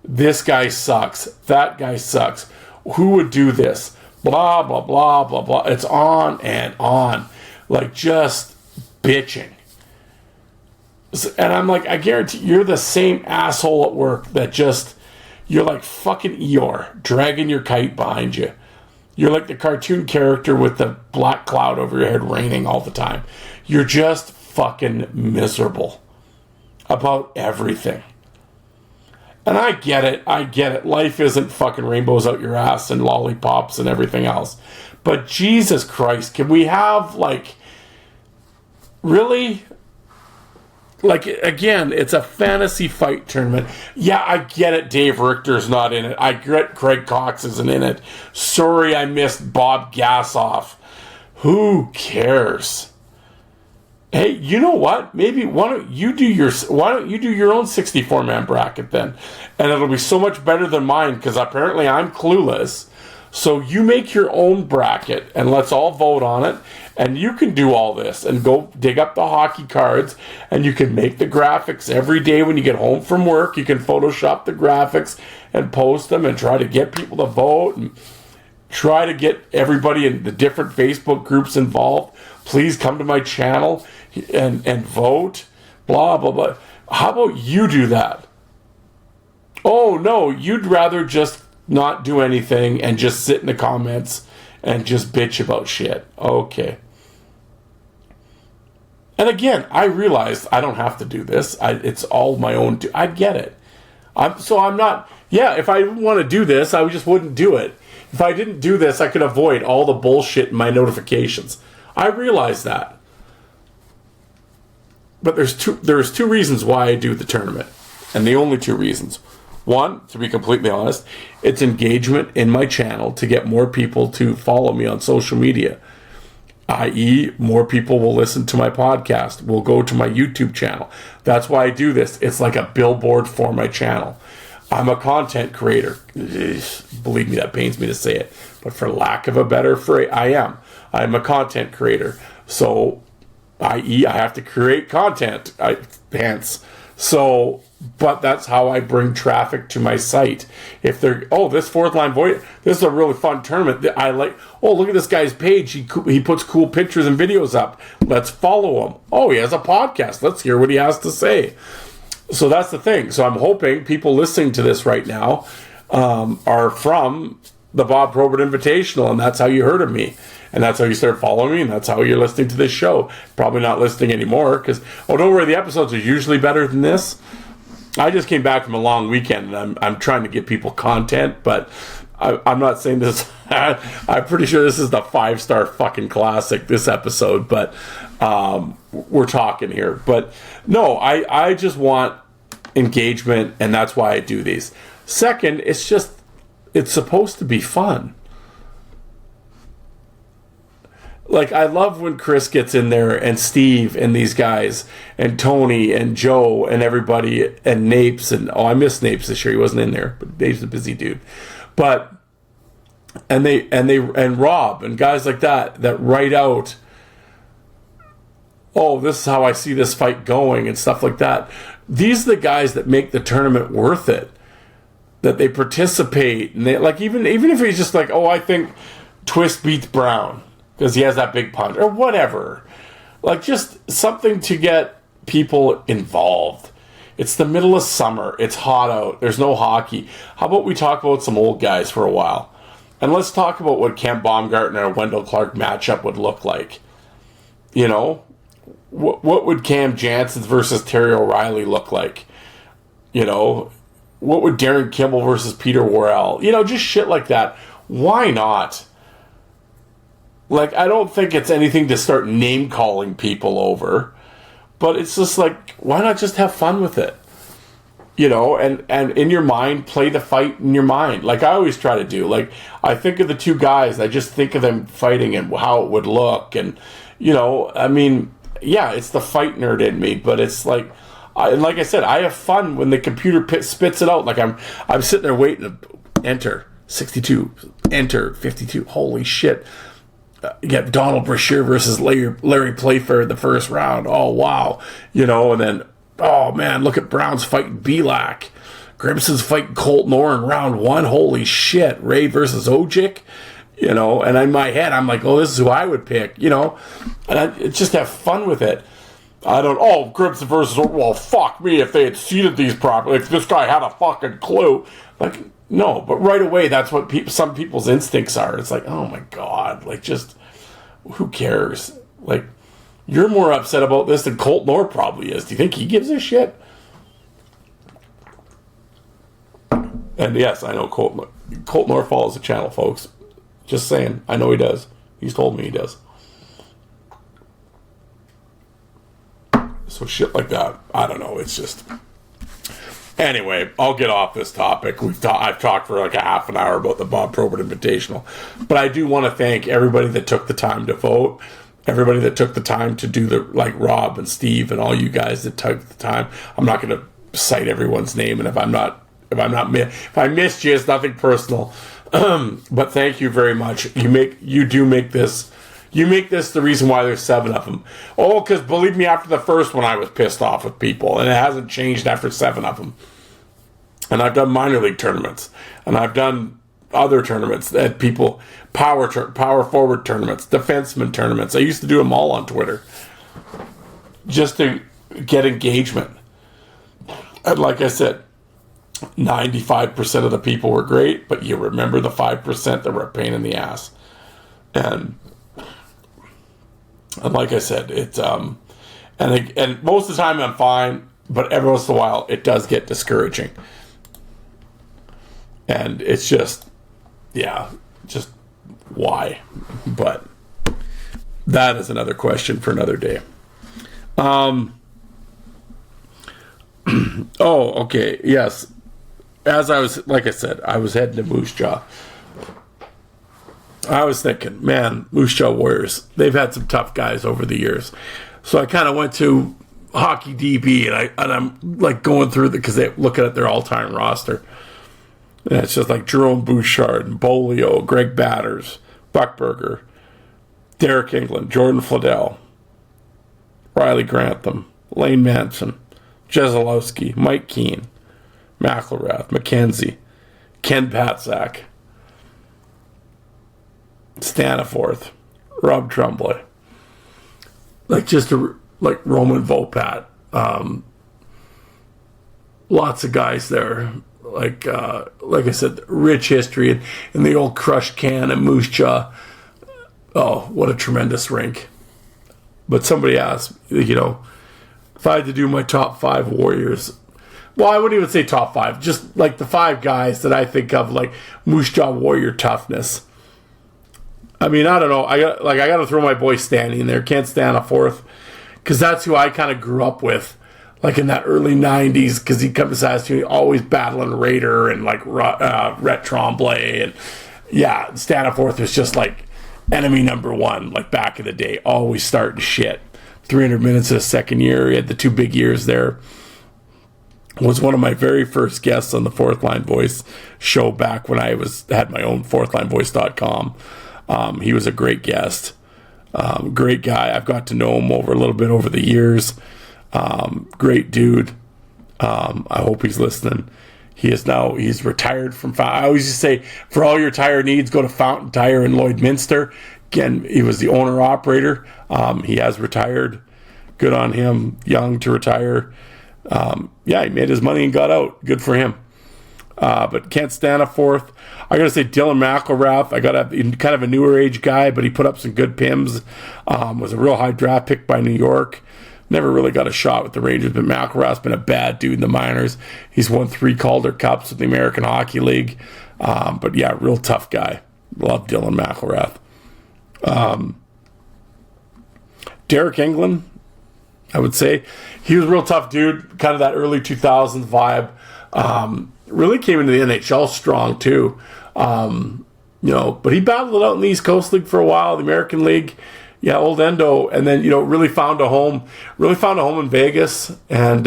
This guy sucks. That guy sucks. Who would do this? Blah, blah, blah, blah, blah. It's on and on. Like, just bitching. And I'm like, I guarantee you're the same asshole at work that just, you're like fucking Eeyore, dragging your kite behind you. You're like the cartoon character with the black cloud over your head raining all the time. You're just fucking miserable about everything. And I get it. Life isn't fucking rainbows out your ass and lollipops and everything else. But Jesus Christ, can we have, like, really? Like, again, it's a fantasy fight tournament. Yeah, I get it. Dave Richter's not in it. I get Craig Cox isn't in it. Sorry I missed Bob Gassoff. Who cares? Hey, you know what? Maybe why don't you do your own 64-man bracket then? And it'll be so much better than mine, because apparently I'm clueless. So you make your own bracket and let's all vote on it. And you can do all this and go dig up the hockey cards, and you can make the graphics every day when you get home from work. You can Photoshop the graphics and post them and try to get people to vote and try to get everybody in the different Facebook groups involved. Please come to my channel and vote, blah, blah, blah. How about you do that? Oh, no, you'd rather just not do anything and just sit in the comments and just bitch about shit. Okay. And again, I realized I don't have to do this. It's all my own. I get it. I'm not. Yeah, if I want to do this, I just wouldn't do it. If I didn't do this, I could avoid all the bullshit in my notifications. I realize that. But there's two reasons why I do the tournament. And the only two reasons. One, to be completely honest, it's engagement in my channel to get more people to follow me on social media. I.e., more people will listen to my podcast, will go to my YouTube channel. That's why I do this. It's like a billboard for my channel. I'm a content creator. Believe me, that pains me to say it. But for lack of a better phrase, I'm a content creator. So, i.e., I have to create content. But that's how I bring traffic to my site. If they're, this Fourth Line Void, this is a really fun tournament. I like, look at this guy's page. He puts cool pictures and videos up. Let's follow him. Oh, he has a podcast. Let's hear what he has to say. So that's the thing. So I'm hoping people listening to this right now are from the Bob Probert Invitational, and that's how you heard of me. And that's how you start following me, and that's how you're listening to this show. Probably not listening anymore, because, don't worry, the episodes are usually better than this. I just came back from a long weekend, and I'm trying to get people content, but I'm not saying this. I'm pretty sure this is the 5-star fucking classic, this episode, but we're talking here. But no, I just want engagement, and that's why I do these. Second, it's supposed to be fun. Like, I love when Chris gets in there, and Steve, and these guys, and Tony, and Joe, and everybody, and Napes, and I missed Napes this year. He wasn't in there, but Dave's a busy dude. But and Rob, and guys like that write out, this is how I see this fight going, and stuff like that. These are the guys that make the tournament worth it. That they participate, and they, like, even if he's just like, I think Twist beats Brown because he has that big punch, or whatever. Like, just something to get people involved. It's the middle of summer. It's hot out. There's no hockey. How about we talk about some old guys for a while? And let's talk about what Kent Baumgartner and Wendell Clark matchup would look like. You know? What would Cam Janssen versus Terry O'Reilly look like? You know? What would Darren Kimball versus Peter Worrell? You know, just shit like that. Why not? Like, I don't think it's anything to start name-calling people over. But it's just like, why not just have fun with it? You know, and in your mind, play the fight in your mind. Like I always try to do. Like, I think of the two guys, I just think of them fighting and how it would look. And, you know, I mean, yeah, it's the fight nerd in me. But it's like, And like I said, I have fun when the computer spits it out. Like I'm sitting there waiting to enter 62, enter 52. Holy shit. You get Donald Brashear versus Larry Playfair in the first round. Oh, wow. And then, oh, man, look at Brown's fighting Belak. Grimson's fighting Colt Noor in round 1. Holy shit. Ray versus Ojic. And in my head, I'm like, oh, this is who I would pick, and I just have fun with it. I don't, Grimson versus, well, fuck me if they had seeded these properly, if this guy had a fucking clue. Like, no, but right away, that's what some people's instincts are. It's like, oh my God, like, just, who cares? Like, you're more upset about this than Colt Noor probably is. Do you think he gives a shit? And yes, I know Colt Noor follows the channel, folks. Just saying. I know he does. He's told me he does. So shit like that. I don't know. It's just... Anyway, I'll get off this topic. I've talked for like a half an hour about the Bob Probert Invitational. But I do want to thank everybody that took the time to vote. Everybody that took the time to do like Rob and Steve and all you guys that took the time. I'm not going to cite everyone's name. And if I missed you, it's nothing personal. But thank you very much. You make this the reason why there's 7 of them. Oh, because believe me, after the first one, I was pissed off with people, and it hasn't changed after 7 of them. And I've done minor league tournaments, and I've done other tournaments that people power forward tournaments, defenseman tournaments. I used to do them all on Twitter just to get engagement. And like I said, 95% of the people were great, but you remember the 5% that were a pain in the ass. And like I said, it's and most of the time I'm fine, but every once in a while it does get discouraging. And it's just why? But that is another question for another day. Okay, yes. As I was, like I said, I was heading to Moose Jaw. I was thinking, man, Moose Jaw Warriors, they've had some tough guys over the years. So I kind of went to Hockey DB, and I'm like going through because they looking at their all-time roster. And it's just like Jerome Bouchard and Bolio, Greg Batters, Buckberger, Derek England, Jordan Fladell, Riley Grantham, Lane Manson, Jeselowski, Mike Keane, McElrath, McKenzie, Ken Patzak, Staniforth, Rob Tremblay, like Roman Vopat, lots of guys there. Like I said, rich history in the old Crush Can and Moose Jaw. Oh, what a tremendous rink! But somebody asked, if I had to do my top 5 Warriors. Well, I wouldn't even say top 5, just like the 5 guys that I think of like Moose Jaw Warrior toughness. I mean, I don't know. I got to throw my boy Stanley in there. Can't stand a fourth, because that's who I kind of grew up with, like in that early '90s. Because he comes as always battling Raider and like Rhett Tremblay, and yeah, Staniforth was just like enemy number 1, like back in the day, always starting shit. 300 minutes in his second year. He had the 2 big years there. Was one of my very first guests on the Fourth Line Voice show back when I had my own fourthlinevoice.com. He was a great guest. Great guy. I've got to know him a little bit over the years. Great dude. I hope he's listening. He's retired from I always used to say, for all your tire needs, go to Fountain Tire in Lloydminster. Again, he was the owner operator. He has retired. Good on him. Young to retire. He made his money and got out. Good for him. But can't stand a fourth. I got to say Dylan McElrath. I got kind of a newer age guy, but he put up some good pims. Was a real high draft pick by New York. Never really got a shot with the Rangers, but McElrath's been a bad dude in the minors. He's won 3 Calder Cups with the American Hockey League. But yeah, real tough guy. Love Dylan McElrath. Derek England, I would say. He was a real tough dude, kind of that early 2000s vibe. Really came into the NHL strong, too. But he battled it out in the East Coast League for a while, the American League. Yeah, old Endo, and then really found a home in Vegas, and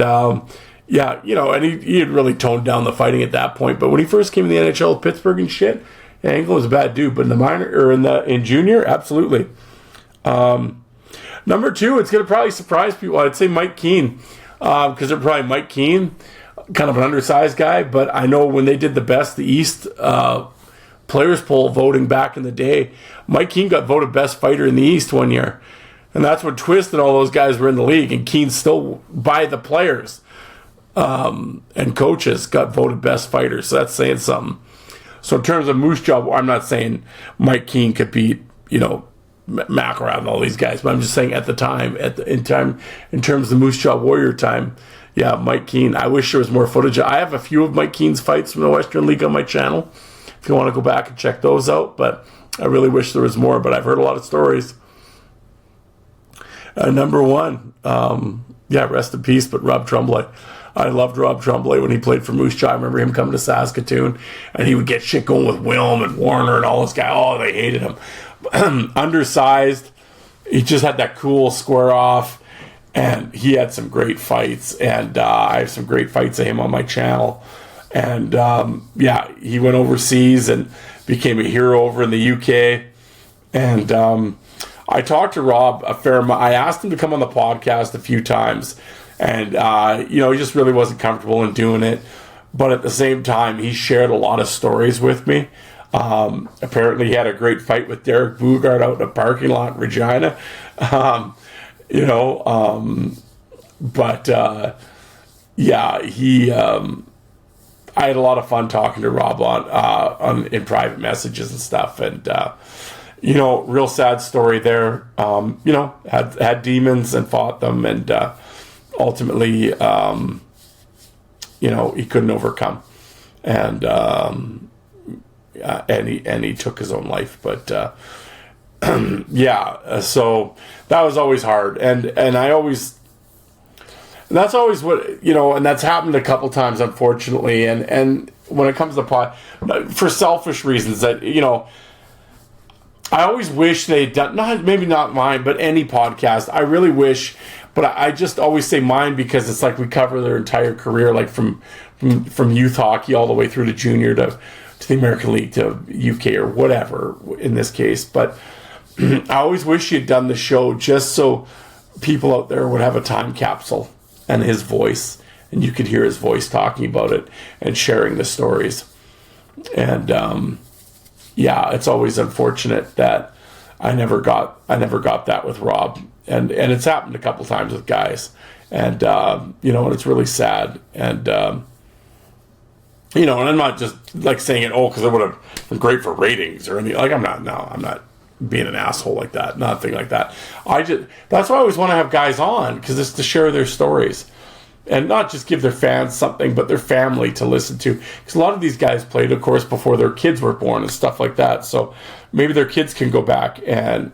yeah, and he had really toned down the fighting at that point. But when he first came in the NHL with Pittsburgh and shit, yeah, Angle was a bad dude. But in the minor or in junior, absolutely. Number 2, it's gonna probably surprise people. I'd say Mike Keane, because they're probably Mike Keane, kind of an undersized guy. But I know when they did the East players poll voting back in the day, Mike Keane got voted best fighter in the East one year, and that's when Twist and all those guys were in the league, and Keane still by the players and coaches got voted best fighter. So that's saying something. So in terms of Moose Jaw, I'm not saying Mike Keane could beat McElrath and all these guys, but I'm just saying at the time, in terms of the Moose Jaw Warrior time, yeah, Mike Keane. I wish there was more footage. I have a few of Mike Keane's fights from the Western League on my channel, if you want to go back and check those out, but I really wish there was more, but I've heard a lot of stories. Number 1, yeah, rest in peace, but Rob Tremblay. I loved Rob Tremblay when he played for Moose Jaw. I remember him coming to Saskatoon, and he would get shit going with Wilm and Warner and all those guys. Oh, they hated him. Undersized. He just had that cool square off, and he had some great fights, and I have some great fights of him on my channel. And yeah, he went overseas and became a hero over in the UK. And I talked to Rob a fair amount. I asked him to come on the podcast a few times, and he just really wasn't comfortable in doing it. But at the same time, he shared a lot of stories with me. Apparently, he had a great fight with Derek Boogaard out in a parking lot in Regina. But yeah, he. I had a lot of fun talking to Rob on in private messages and stuff, and real sad story there. Had demons and fought them, and ultimately, he couldn't overcome, and he took his own life. But yeah, so that was always hard, and I always. And that's always what, and that's happened a couple times, unfortunately. And when it comes to for selfish reasons, that, I always wish they'd done, maybe not mine, but any podcast. I really wish, but I just always say mine because it's like we cover their entire career, like from youth hockey all the way through to junior to the American League to UK or whatever in this case. But I always wish you'd done the show just so people out there would have a time capsule and his voice, and you could hear his voice talking about it and sharing the stories. And yeah, it's always unfortunate that I never got that with Rob, and it's happened a couple times with guys, and and it's really sad. And and I'm not just like saying it because it would have been great for ratings or anything. Like I'm not being an asshole like that, nothing like that. That's why I always want to have guys on, because it's to share their stories and not just give their fans something, but their family to listen to. Because a lot of these guys played, of course, before their kids were born and stuff like that. So maybe their kids can go back and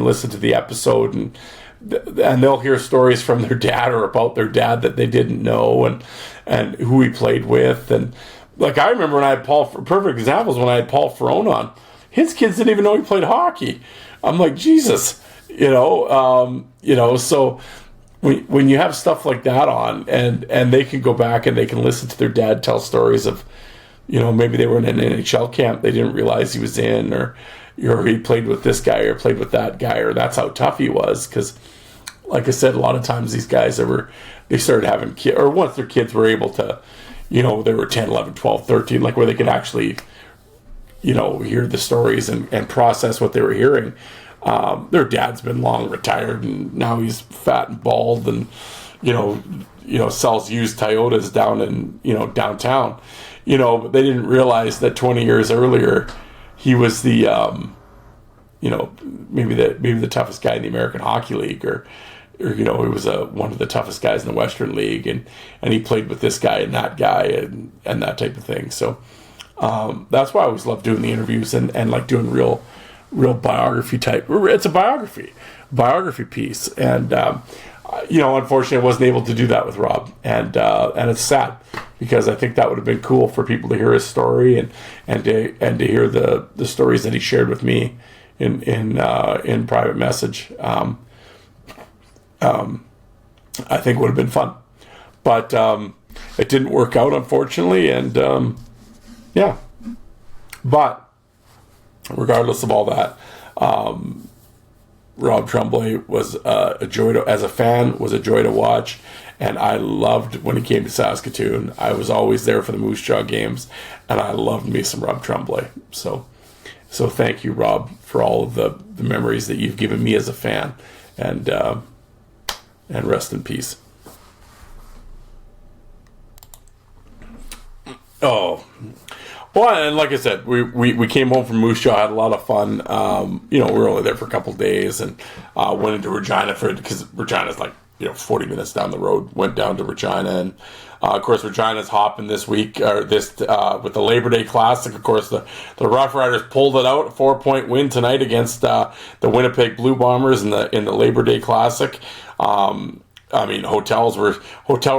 listen to the episode, and they'll hear stories from their dad or about their dad that they didn't know, and who he played with. And like I remember when I had perfect examples when I had Paul Ferrone on. His kids didn't even know he played hockey. I'm like, Jesus, so when you have stuff like that on, and they can go back and they can listen to their dad tell stories of, maybe they were in an NHL camp they didn't realize he was in, or he played with this guy or played with that guy, or that's how tough he was. Because, like I said, a lot of times these guys they started having kids, or once their kids were able to, they were 10, 11, 12, 13, like where they could actually hear the stories and process what they were hearing. Their dad's been long retired, and now he's fat and bald, and sells used Toyotas down in downtown. But they didn't realize that 20 years earlier he was the maybe the toughest guy in the American Hockey League, or he was one of the toughest guys in the Western League, and he played with this guy and that guy and that type of thing. So that's why I always love doing the interviews and like doing real biography type. It's a biography piece, and unfortunately, I wasn't able to do that with Rob, and it's sad, because I think that would have been cool for people to hear his story and to hear the stories that he shared with me in private message. I think would have been fun, but it didn't work out, unfortunately, and yeah. But regardless of all that, Rob Tremblay was a joy to, as a fan, was a joy to watch, and I loved when he came to Saskatoon. I was always there for the Moose Jaw games, and I loved me some Rob Tremblay. So thank you, Rob, for all of the memories that you've given me as a fan, and rest in peace. Oh, well, and like I said, we came home from Moose Jaw, had a lot of fun. We were only there for a couple days, and went into Regina because Regina's like 40 minutes down the road. Went down to Regina, and of course Regina's hopping this week with the Labor Day Classic. Of course, the Rough Riders pulled it out, a 4-point win tonight against the Winnipeg Blue Bombers in the Labor Day Classic. Hotel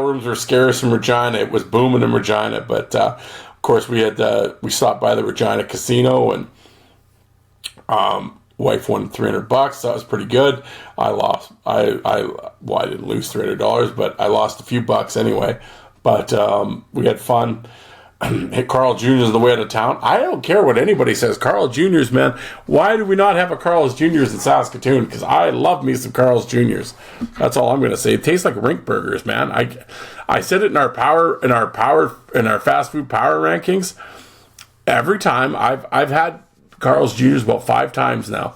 rooms were scarce in Regina. It was booming in Regina, but of course we stopped by the Regina Casino, and wife won $300. That was pretty good. I lost. I didn't lose $300, but I lost a few bucks anyway. But we had fun. Hit Carl Jr.'s on the way out of town. I don't care what anybody says. Carl Jr.'s, man. Why do we not have a Carl's Jr.'s in Saskatoon? Because I love me some Carl's Jr.'s. That's all I'm going to say. It tastes like rink burgers, man. I said it in our fast food power rankings. Every time I've had Carl's Jr.'s about 5 times now,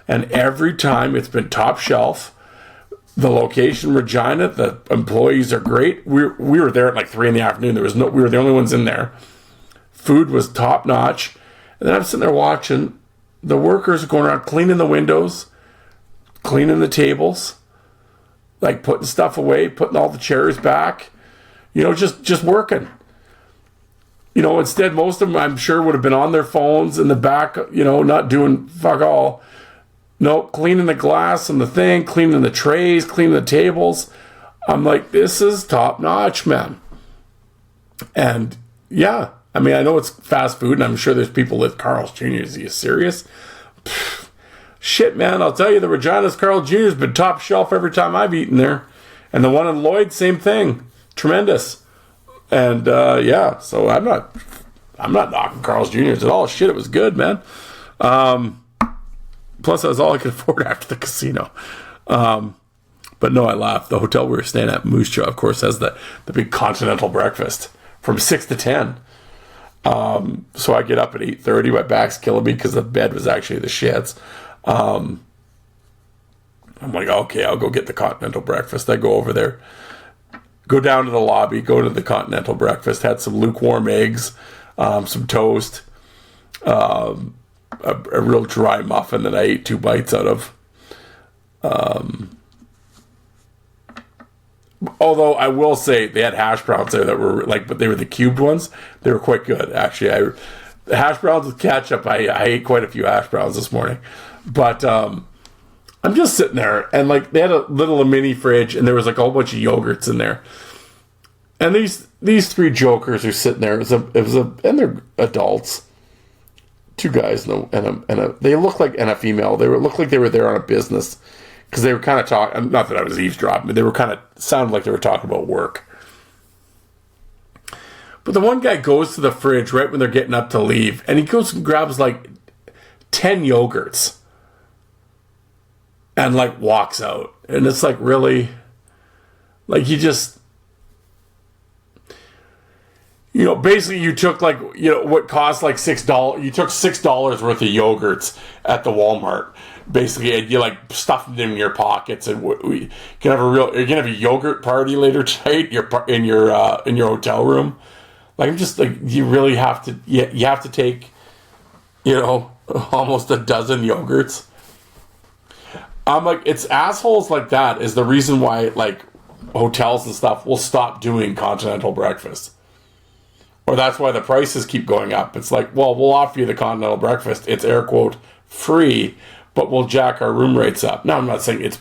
and every time it's been top shelf. The location, Regina, the employees are great. We were there at like 3 p.m. We were the only ones in there. Food was top notch. And then I'm sitting there watching the workers going around cleaning the windows, cleaning the tables, like putting stuff away, putting all the chairs back, just working. Instead, most of them, I'm sure, would have been on their phones in the back, not doing fuck all. Nope, cleaning the glass and the thing, cleaning the trays, cleaning the tables. I'm like, this is top notch, man. And yeah, I know it's fast food, and I'm sure there's people with Carl's Jr.'s. Are you serious? Pfft, shit, man, I'll tell you, the Regina's Carl's Jr.'s been top shelf every time I've eaten there. And the one in Lloyd, same thing. Tremendous. And yeah, so I'm not knocking Carl's Jr.'s at all. Shit, it was good, man. Plus, that was all I could afford after the casino. But no, I laughed. The hotel we were staying at, Moose Jaw, of course, has the big continental breakfast from 6 to 10. So I get up at 8:30. My back's killing me because the bed was actually the shits. I'm like, okay, I'll go get the continental breakfast. I go over there, go down to the lobby, go to the continental breakfast, had some lukewarm eggs, some toast, a real dry muffin that I ate 2 bites out of. Although I will say they had hash browns there that were but they were the cubed ones. They were quite good, actually. The hash browns with ketchup, I ate quite a few hash browns this morning. But I'm just sitting there, and they had a mini fridge, and there was a whole bunch of yogurts in there. And these 3 jokers are sitting there. And they're adults. 2 guys and they look like and a female. They looked like they were there on a business because they were kind of talking. Not that I was eavesdropping, but they were kind of sounded like they were talking about work. But the one guy goes to the fridge right when they're getting up to leave, and he goes and grabs 10 yogurts and walks out. And it's really, you just. Basically you took what cost $6. You took $6 worth of yogurts at the Walmart, basically, and you stuffed them in your pockets, and you're gonna have a yogurt party later tonight. In your hotel room. I'm just you really have to. You have to take, almost a dozen yogurts. I'm it's assholes like that is the reason why hotels and stuff will stop doing continental breakfast. Or that's why the prices keep going up. It's well, we'll offer you the continental breakfast. It's air quote free, but we'll jack our room rates up. Now, I'm not saying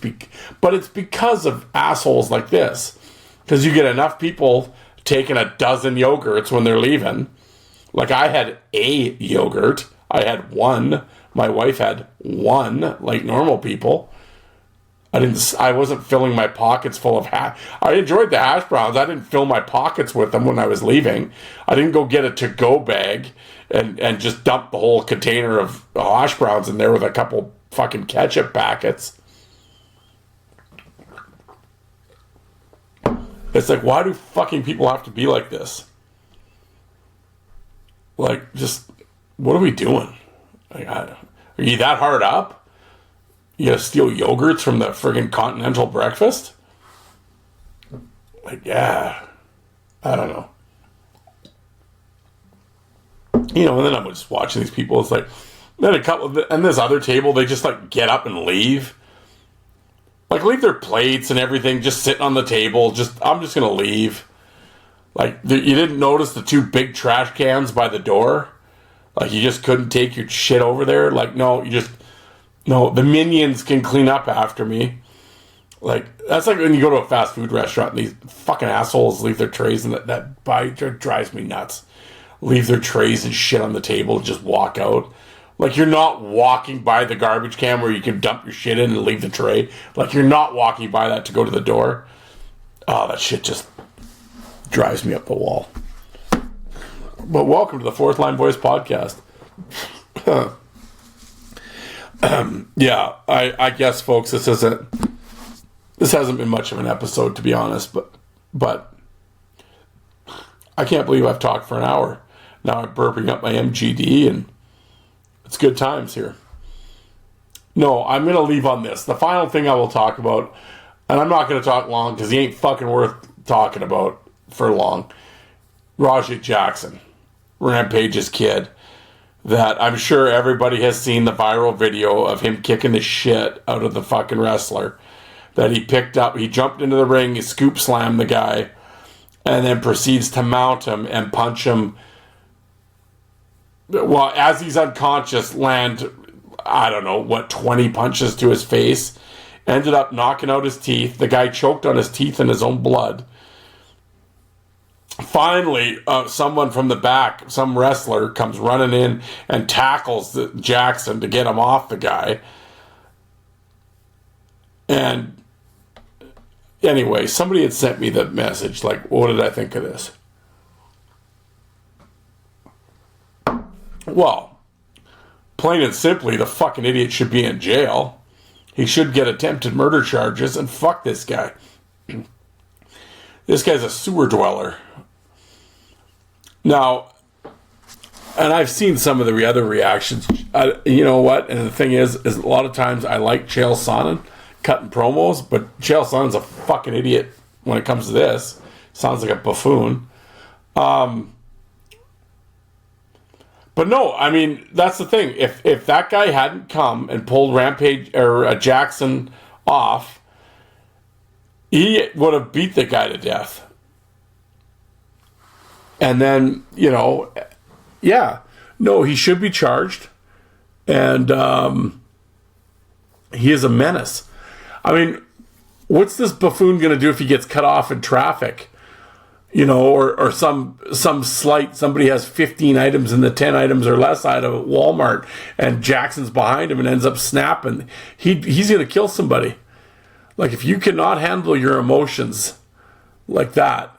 but it's because of assholes like this. Because you get enough people taking a dozen yogurts when they're leaving. I had a yogurt. I had one My wife had one, like normal people. I wasn't filling my pockets full of I enjoyed the hash browns. I didn't fill my pockets with them when I was leaving. I didn't go get a to-go bag and just dump the whole container of hash browns in there with a couple fucking ketchup packets. It's like, why do fucking people have to be like this? Like, just, what are we doing? Like, are you that hard up? You gotta steal yogurts from the friggin' continental breakfast? Like, yeah. I don't know. You know, and then I'm just watching these people. It's like, then and this other table, they just like get up and leave. Like, leave their plates and everything just sitting on the table. I'm just gonna leave. Like, you didn't notice the 2 big trash cans by the door? Like, you just couldn't take your shit over there? Like, no, the minions can clean up after me. Like, that's like when you go to a fast food restaurant and these fucking assholes leave their trays, and that drives me nuts. Leave their trays and shit on the table and just walk out. Like, you're not walking by the garbage can where you can dump your shit in and leave the tray. Like, you're not walking by that to go to the door. Oh, that shit just drives me up the wall. But welcome to the Fourth Line Boys podcast. Yeah, I guess, folks, this hasn't been much of an episode, to be honest, but I can't believe I've talked for an hour. Now I'm burping up my MGD, and it's good times here. No, I'm going to leave on this. The final thing I will talk about, and I'm not going to talk long because he ain't fucking worth talking about for long. Rajay Jackson, Rampage's kid. That I'm sure everybody has seen the viral video of him kicking the shit out of the fucking wrestler. That he picked up, he jumped into the ring, he scoop slammed the guy, and then proceeds to mount him and punch him. Well, as he's unconscious, land, 20 punches to his face. Ended up knocking out his teeth. The guy choked on his teeth in his own blood. Finally, someone from the back, some wrestler, comes running in and tackles Jackson to get him off the guy. And anyway, somebody had sent me the message, like, what did I think of this? Well, plain and simply, the fucking idiot should be in jail. He should get attempted murder charges, and fuck this guy. This guy's a sewer dweller. Now, and I've seen some of the other reactions. You know what? And the thing is a lot of times I like Chael Sonnen cutting promos, but Chael Sonnen's a fucking idiot when it comes to this. Sounds like a buffoon. But no, I mean, that's the thing. If that guy hadn't come and pulled Rampage or Jackson off, he would have beat the guy to death. And then, yeah. No, he should be charged. And he is a menace. I mean, what's this buffoon going to do if he gets cut off in traffic? Or some slight, somebody has 15 items in the 10 items or less out of Walmart, and Jackson's behind him and ends up snapping. He's going to kill somebody. Like, if you cannot handle your emotions like that,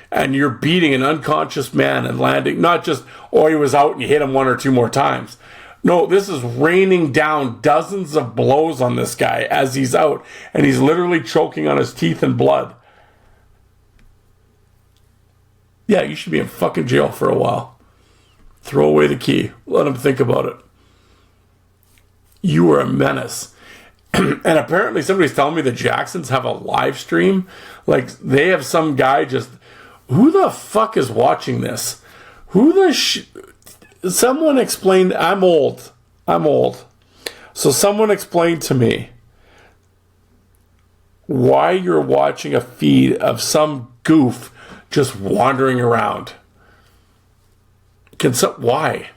and you're beating an unconscious man and landing, not just, he was out and you hit him 1 or 2 more times. No, this is raining down dozens of blows on this guy as he's out, and he's literally choking on his teeth and blood. Yeah, you should be in fucking jail for a while. Throw away the key. Let him think about it. You were a menace. And apparently somebody's telling me the Jacksons have a live stream. Like, they have some guy just... Who the fuck is watching this? Someone explained... I'm old. So someone explained to me why you're watching a feed of some goof just wandering around. Why?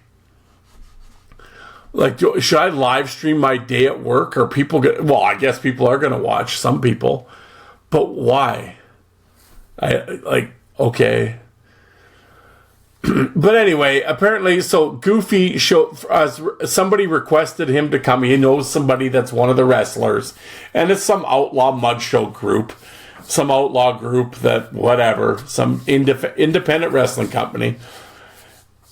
Like, should I live stream my day at work? Or people I guess people are going to watch, some people. But why? Okay. But anyway, apparently, so Goofy somebody requested him to come. He knows somebody that's one of the wrestlers, and it's some outlaw mud show group, some outlaw group that whatever, some independent wrestling company.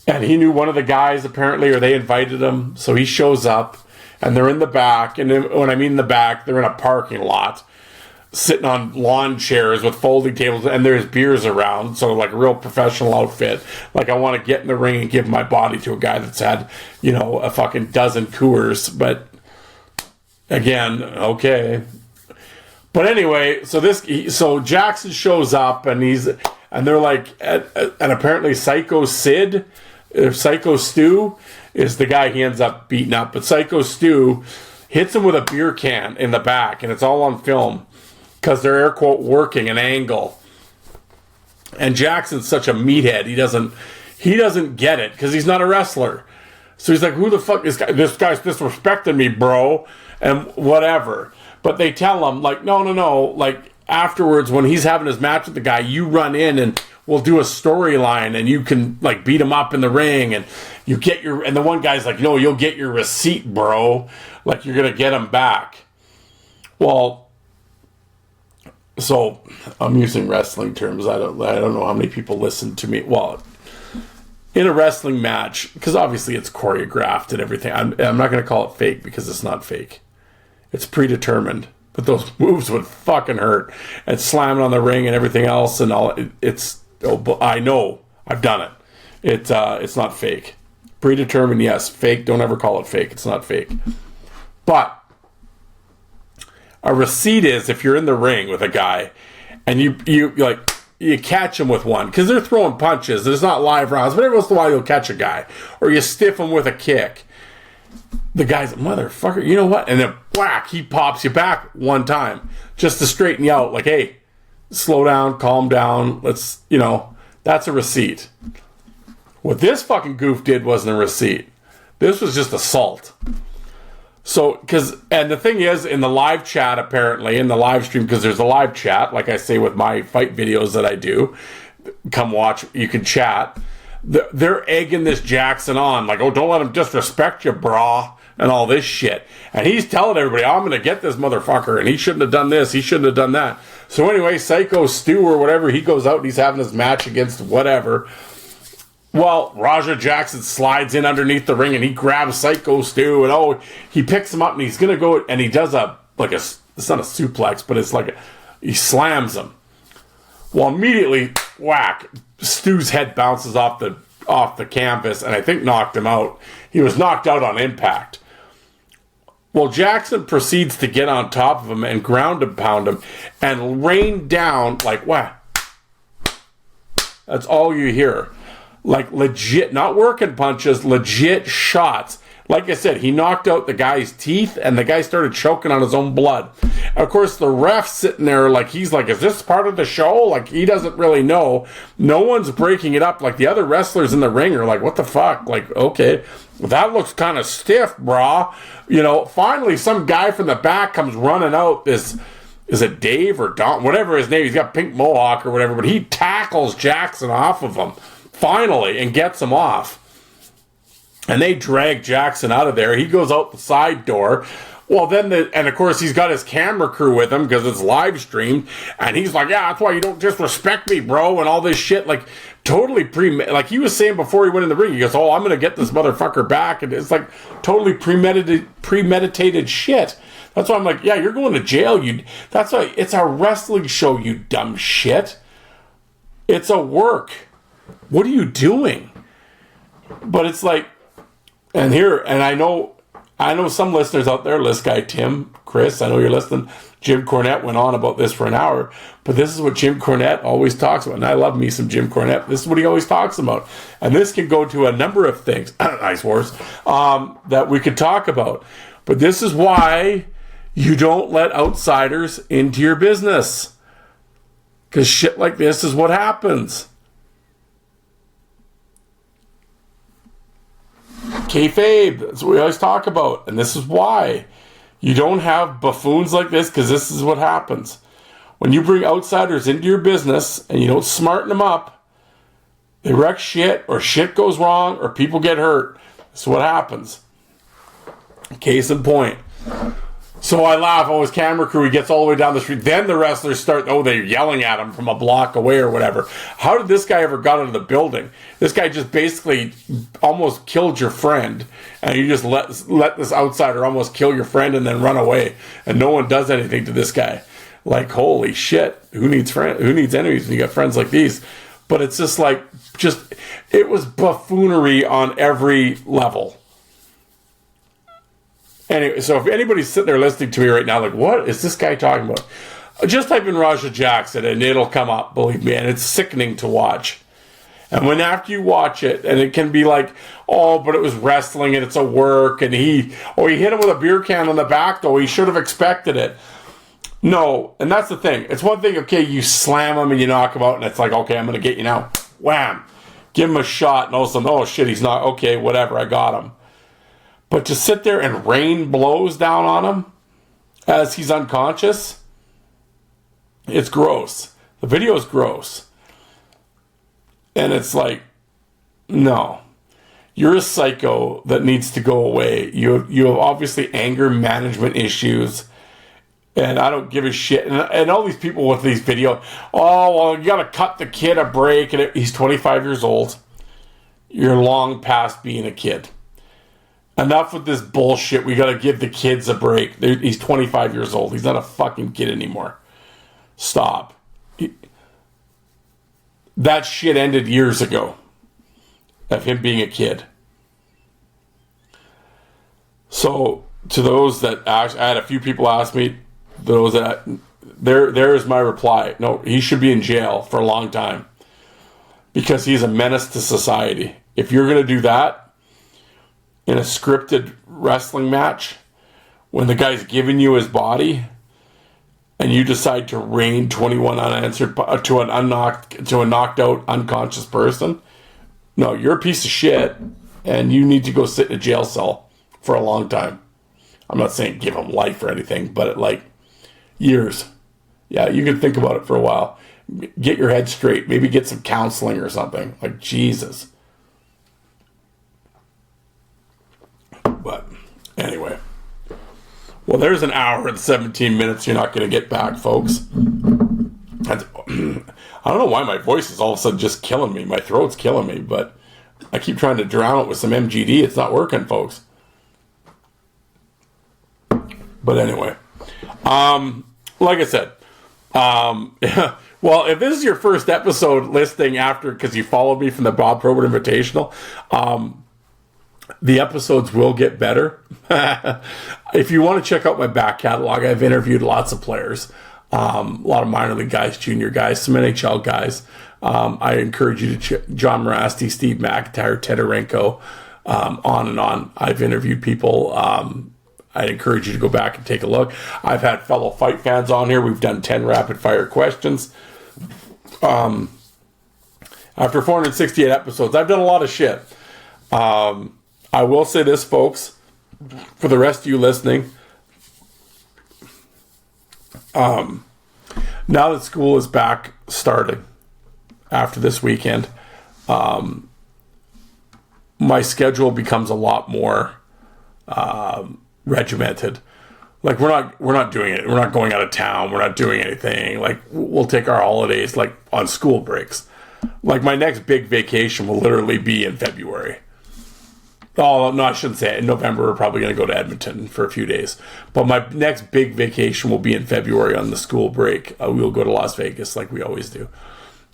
And he knew one of the guys apparently, or they invited him. So he shows up, and they're in the back. And when I mean the back, they're in a parking lot, sitting on lawn chairs with folding tables, and there's beers around. So like a real professional outfit. Like I want to get in the ring and give my body to a guy that's had, a fucking dozen Coors. But again, okay. But anyway, so Jackson shows up, and they're like, and apparently Psycho Sid, or Psycho Stu, is the guy he ends up beating up. But Psycho Stu hits him with a beer can in the back, and it's all on film because they're air quote working an angle. And Jackson's such a meathead, he doesn't get it because he's not a wrestler. So he's like, who the fuck is this guy? This guy's disrespecting me, bro, and whatever. But they tell him, like, no. Like, afterwards, when he's having his match with the guy, you run in and we'll do a storyline and you can, like, beat him up in the ring and you get and the one guy's like, no, you'll get your receipt, bro. Like, you're going to get him back. Well, so I'm using wrestling terms. I don't know how many people listen to me. Well, in a wrestling match, because obviously it's choreographed and everything, I'm not going to call it fake because it's not fake. It's predetermined, but those moves would fucking hurt, and slamming on the ring and everything else and all. I know, I've done it. It's not fake. Predetermined, yes. Fake, don't ever call it fake. It's not fake. But a receipt is if you're in the ring with a guy and you catch him with one because they're throwing punches. There's not live rounds, but every once in a while you'll catch a guy or you stiff him with a kick. The guy's motherfucker, you know what? And then whack, he pops you back one time just to straighten you out. Like, hey, slow down, calm down. Let's, that's a receipt. What this fucking goof did wasn't a receipt. This was just assault. So, and the thing is, in the live chat, apparently, in the live stream, because there's a live chat, like I say with my fight videos that I do, come watch, you can chat. They're egging this Jackson on, like, oh, don't let him disrespect you, brah, and all this shit. And he's telling everybody, I'm going to get this motherfucker, and he shouldn't have done this, he shouldn't have done that. So anyway, Psycho Stu or whatever, he goes out and he's having his match against whatever. Well, Raja Jackson slides in underneath the ring, and he grabs Psycho Stu, and he picks him up, and he's going to go, and he does it's not a suplex, but it's like he slams him. Well, immediately, whack, Stu's head bounces off the canvas and I think knocked him out. He was knocked out on impact. Well, Jackson proceeds to get on top of him and ground and pound him and rain down like what? That's all you hear. Like legit, not working punches, legit shots. Like I said, he knocked out the guy's teeth and the guy started choking on his own blood. And of course, the ref's sitting there like, he's like, is this part of the show? Like, he doesn't really know. No one's breaking it up. Like, the other wrestlers in the ring are like, what the fuck? Like, okay, that looks kind of stiff, brah. Finally, some guy from the back comes running out. Is it Dave or Don? Whatever his name, he's got pink mohawk or whatever, but he tackles Jackson off of him, finally, and gets him off. And they drag Jackson out of there. He goes out the side door. Well, then, and of course, he's got his camera crew with him because it's live streamed. And he's like, yeah, that's why you don't disrespect me, bro, and all this shit. Like, totally like he was saying before he went in the ring. He goes, oh, I'm going to get this motherfucker back. And it's like totally premeditated shit. That's why I'm like, yeah, you're going to jail. That's why it's a wrestling show, you dumb shit. It's a work. What are you doing? But it's like, and I know some listeners out there, list guy Tim, Chris, I know you're listening. Jim Cornette went on about this for an hour, but this is what Jim Cornette always talks about, and I love me some Jim Cornette. This is what he always talks about, and this can go to a number of things, Ice Wars, that we could talk about. But this is why you don't let outsiders into your business, because shit like this is what happens. Kayfabe, that's what we always talk about, and this is why you don't have buffoons like this, because this is what happens when you bring outsiders into your business and you don't smarten them up. They wreck shit, or shit goes wrong, or people get hurt. That's what happens. Case in point. So I laugh. Oh, his camera crew, he gets all the way down the street. Then the wrestlers start, they're yelling at him from a block away or whatever. How did this guy ever got into the building? This guy just basically almost killed your friend. And you just let this outsider almost kill your friend and then run away. And no one does anything to this guy. Like, holy shit. Who needs enemies when you got friends like these? But it's just like, it was buffoonery on every level. Anyway, so if anybody's sitting there listening to me right now, like, what is this guy talking about? Just type in Raja Jackson and it'll come up, believe me, and it's sickening to watch. And when after you watch it, and it can be like, oh, but it was wrestling and it's a work, and he hit him with a beer can on the back, though, he should have expected it. No, and that's the thing. It's one thing, okay, you slam him and you knock him out, and it's like, okay, I'm going to get you now. Wham! Give him a shot, and all of a sudden, oh shit, he's not, okay, whatever, I got him. But to sit there and rain blows down on him as he's unconscious, it's gross. The video is gross. And it's like, no. You're a psycho that needs to go away. You have obviously anger management issues. And I don't give a shit. And all these people with these videos, oh, well, you got to cut the kid a break. And he's 25 years old. You're long past being a kid. Enough with this bullshit. We got to give the kids a break. He's 25 years old. He's not a fucking kid anymore. Stop. That shit ended years ago of him being a kid. So to those that I had a few people ask me, there is my reply. No, he should be in jail for a long time because he's a menace to society. If you're going to do that in a scripted wrestling match, when the guy's giving you his body, and you decide to rain 21 unanswered to a knocked out unconscious person, no, you're a piece of shit, and you need to go sit in a jail cell for a long time. I'm not saying give him life or anything, but like years. Yeah, you can think about it for a while. Get your head straight. Maybe get some counseling or something. Like, Jesus. But anyway, well, there's an hour and 17 minutes you're not going to get back, folks. I don't know why my voice is all of a sudden just killing me. My throat's killing me, but I keep trying to drown it with some MGD. It's not working, folks. But anyway, like I said, well, if this is your first episode listening after, because you followed me from the Bob Probert Invitational, the episodes will get better. If you want to check out my back catalog, I've interviewed lots of players, a lot of minor league guys, junior guys, some NHL guys. I encourage you to check John Morasti, Steve McIntyre, Tedarenko, on and on. I've interviewed people. I'd encourage you to go back and take a look. I've had fellow fight fans on here. We've done 10 rapid fire questions. After 468 episodes, I've done a lot of shit. I will say this, folks, for the rest of you listening, now that school is back starting after this weekend, my schedule becomes a lot more regimented. Like, we're not doing it. We're not going out of town. We're not doing anything. Like, we'll take our holidays like on school breaks. Like, my next big vacation will literally be in February. Oh, no, I shouldn't say it. In November, we're probably going to go to Edmonton for a few days. But my next big vacation will be in February on the school break. We'll go to Las Vegas like we always do.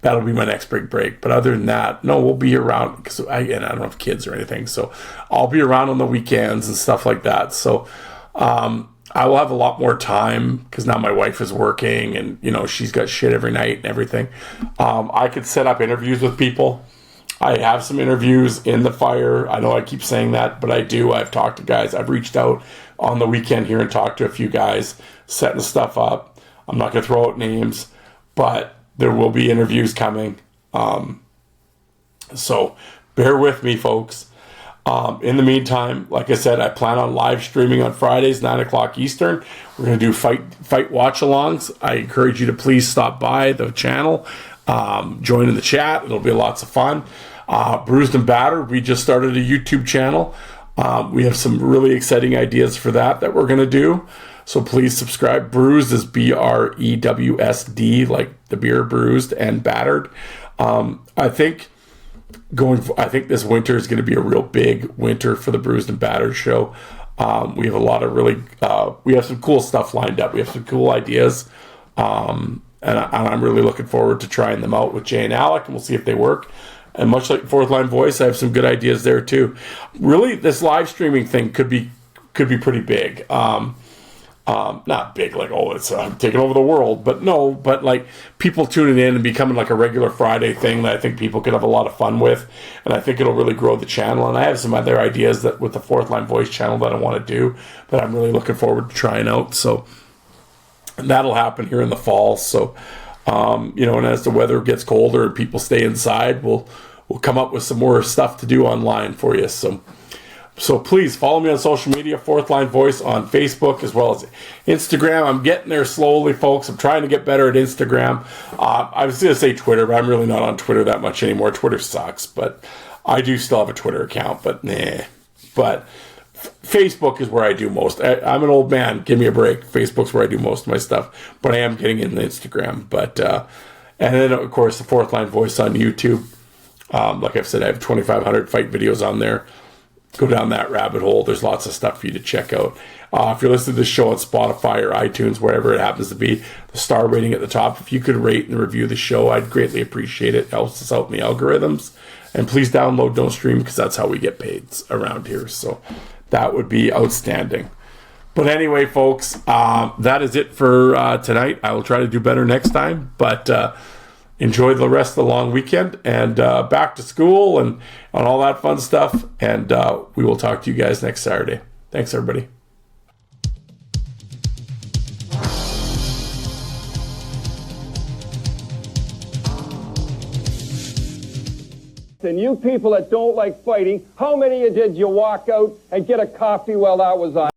That'll be my next big break. But other than that, no, we'll be around. Because I don't have kids or anything. So I'll be around on the weekends and stuff like that. So I will have a lot more time because now my wife is working and, you know, she's got shit every night and everything. I could set up interviews with people. I have some interviews in the fire. I know I keep saying that, but I do. I've talked to guys. I've reached out on the weekend here and talked to a few guys, setting stuff up. I'm not going to throw out names, but there will be interviews coming. So bear with me, folks. In the meantime, like I said, I plan on live streaming on Fridays, 9 o'clock Eastern. We're going to do fight watch-alongs. I encourage you to please stop by the channel. join in the chat. It'll be lots of fun. Bruised and Battered, we just started a YouTube channel. We have some really exciting ideas for that we're going to do. So please subscribe. Bruised is BREWSD, like the beer Bruised, and Battered. I think this winter is going to be a real big winter for the Bruised and Battered show. We have a lot of we have some cool stuff lined up. We have some cool ideas. And I'm really looking forward to trying them out with Jay and Alec, and we'll see if they work. And much like Fourth Line Voice, I have some good ideas there too. Really, this live streaming thing could be pretty big. Not big like, oh, it's taking over the world, but like people tuning in and becoming like a regular Friday thing that I think people could have a lot of fun with, and I think it'll really grow the channel. And I have some other ideas that with the Fourth Line Voice channel that I want to do that I'm really looking forward to trying out. So that'll happen here in the fall. So and as the weather gets colder and people stay inside, we'll come up with some more stuff to do online for you. So please follow me on social media, Fourth Line Voice on Facebook as well as Instagram. I'm getting there slowly, folks. I'm trying to get better at Instagram. I was going to say Twitter, but I'm really not on Twitter that much anymore. Twitter sucks, but I do still have a Twitter account, but But Facebook is where I do most. I'm an old man. Give me a break. Facebook's where I do most of my stuff, but I am getting into Instagram. But and then, of course, the Fourth Line Voice on YouTube. Like I've said, I have 2,500 fight videos on there. Go down that rabbit hole. There's lots of stuff for you to check out. If you're listening to this show on Spotify or iTunes, wherever it happens to be, the star rating at the top, if you could rate and review the show, I'd greatly appreciate it. It helps us out in the algorithms. And please download Don't Stream, because that's how we get paid around here. So that would be outstanding. But anyway, folks, that is it for tonight. I will try to do better next time. But enjoy the rest of the long weekend and back to school and all that fun stuff. And we will talk to you guys next Saturday. Thanks, everybody. And you people that don't like fighting, how many of you did you walk out and get a coffee while that was on?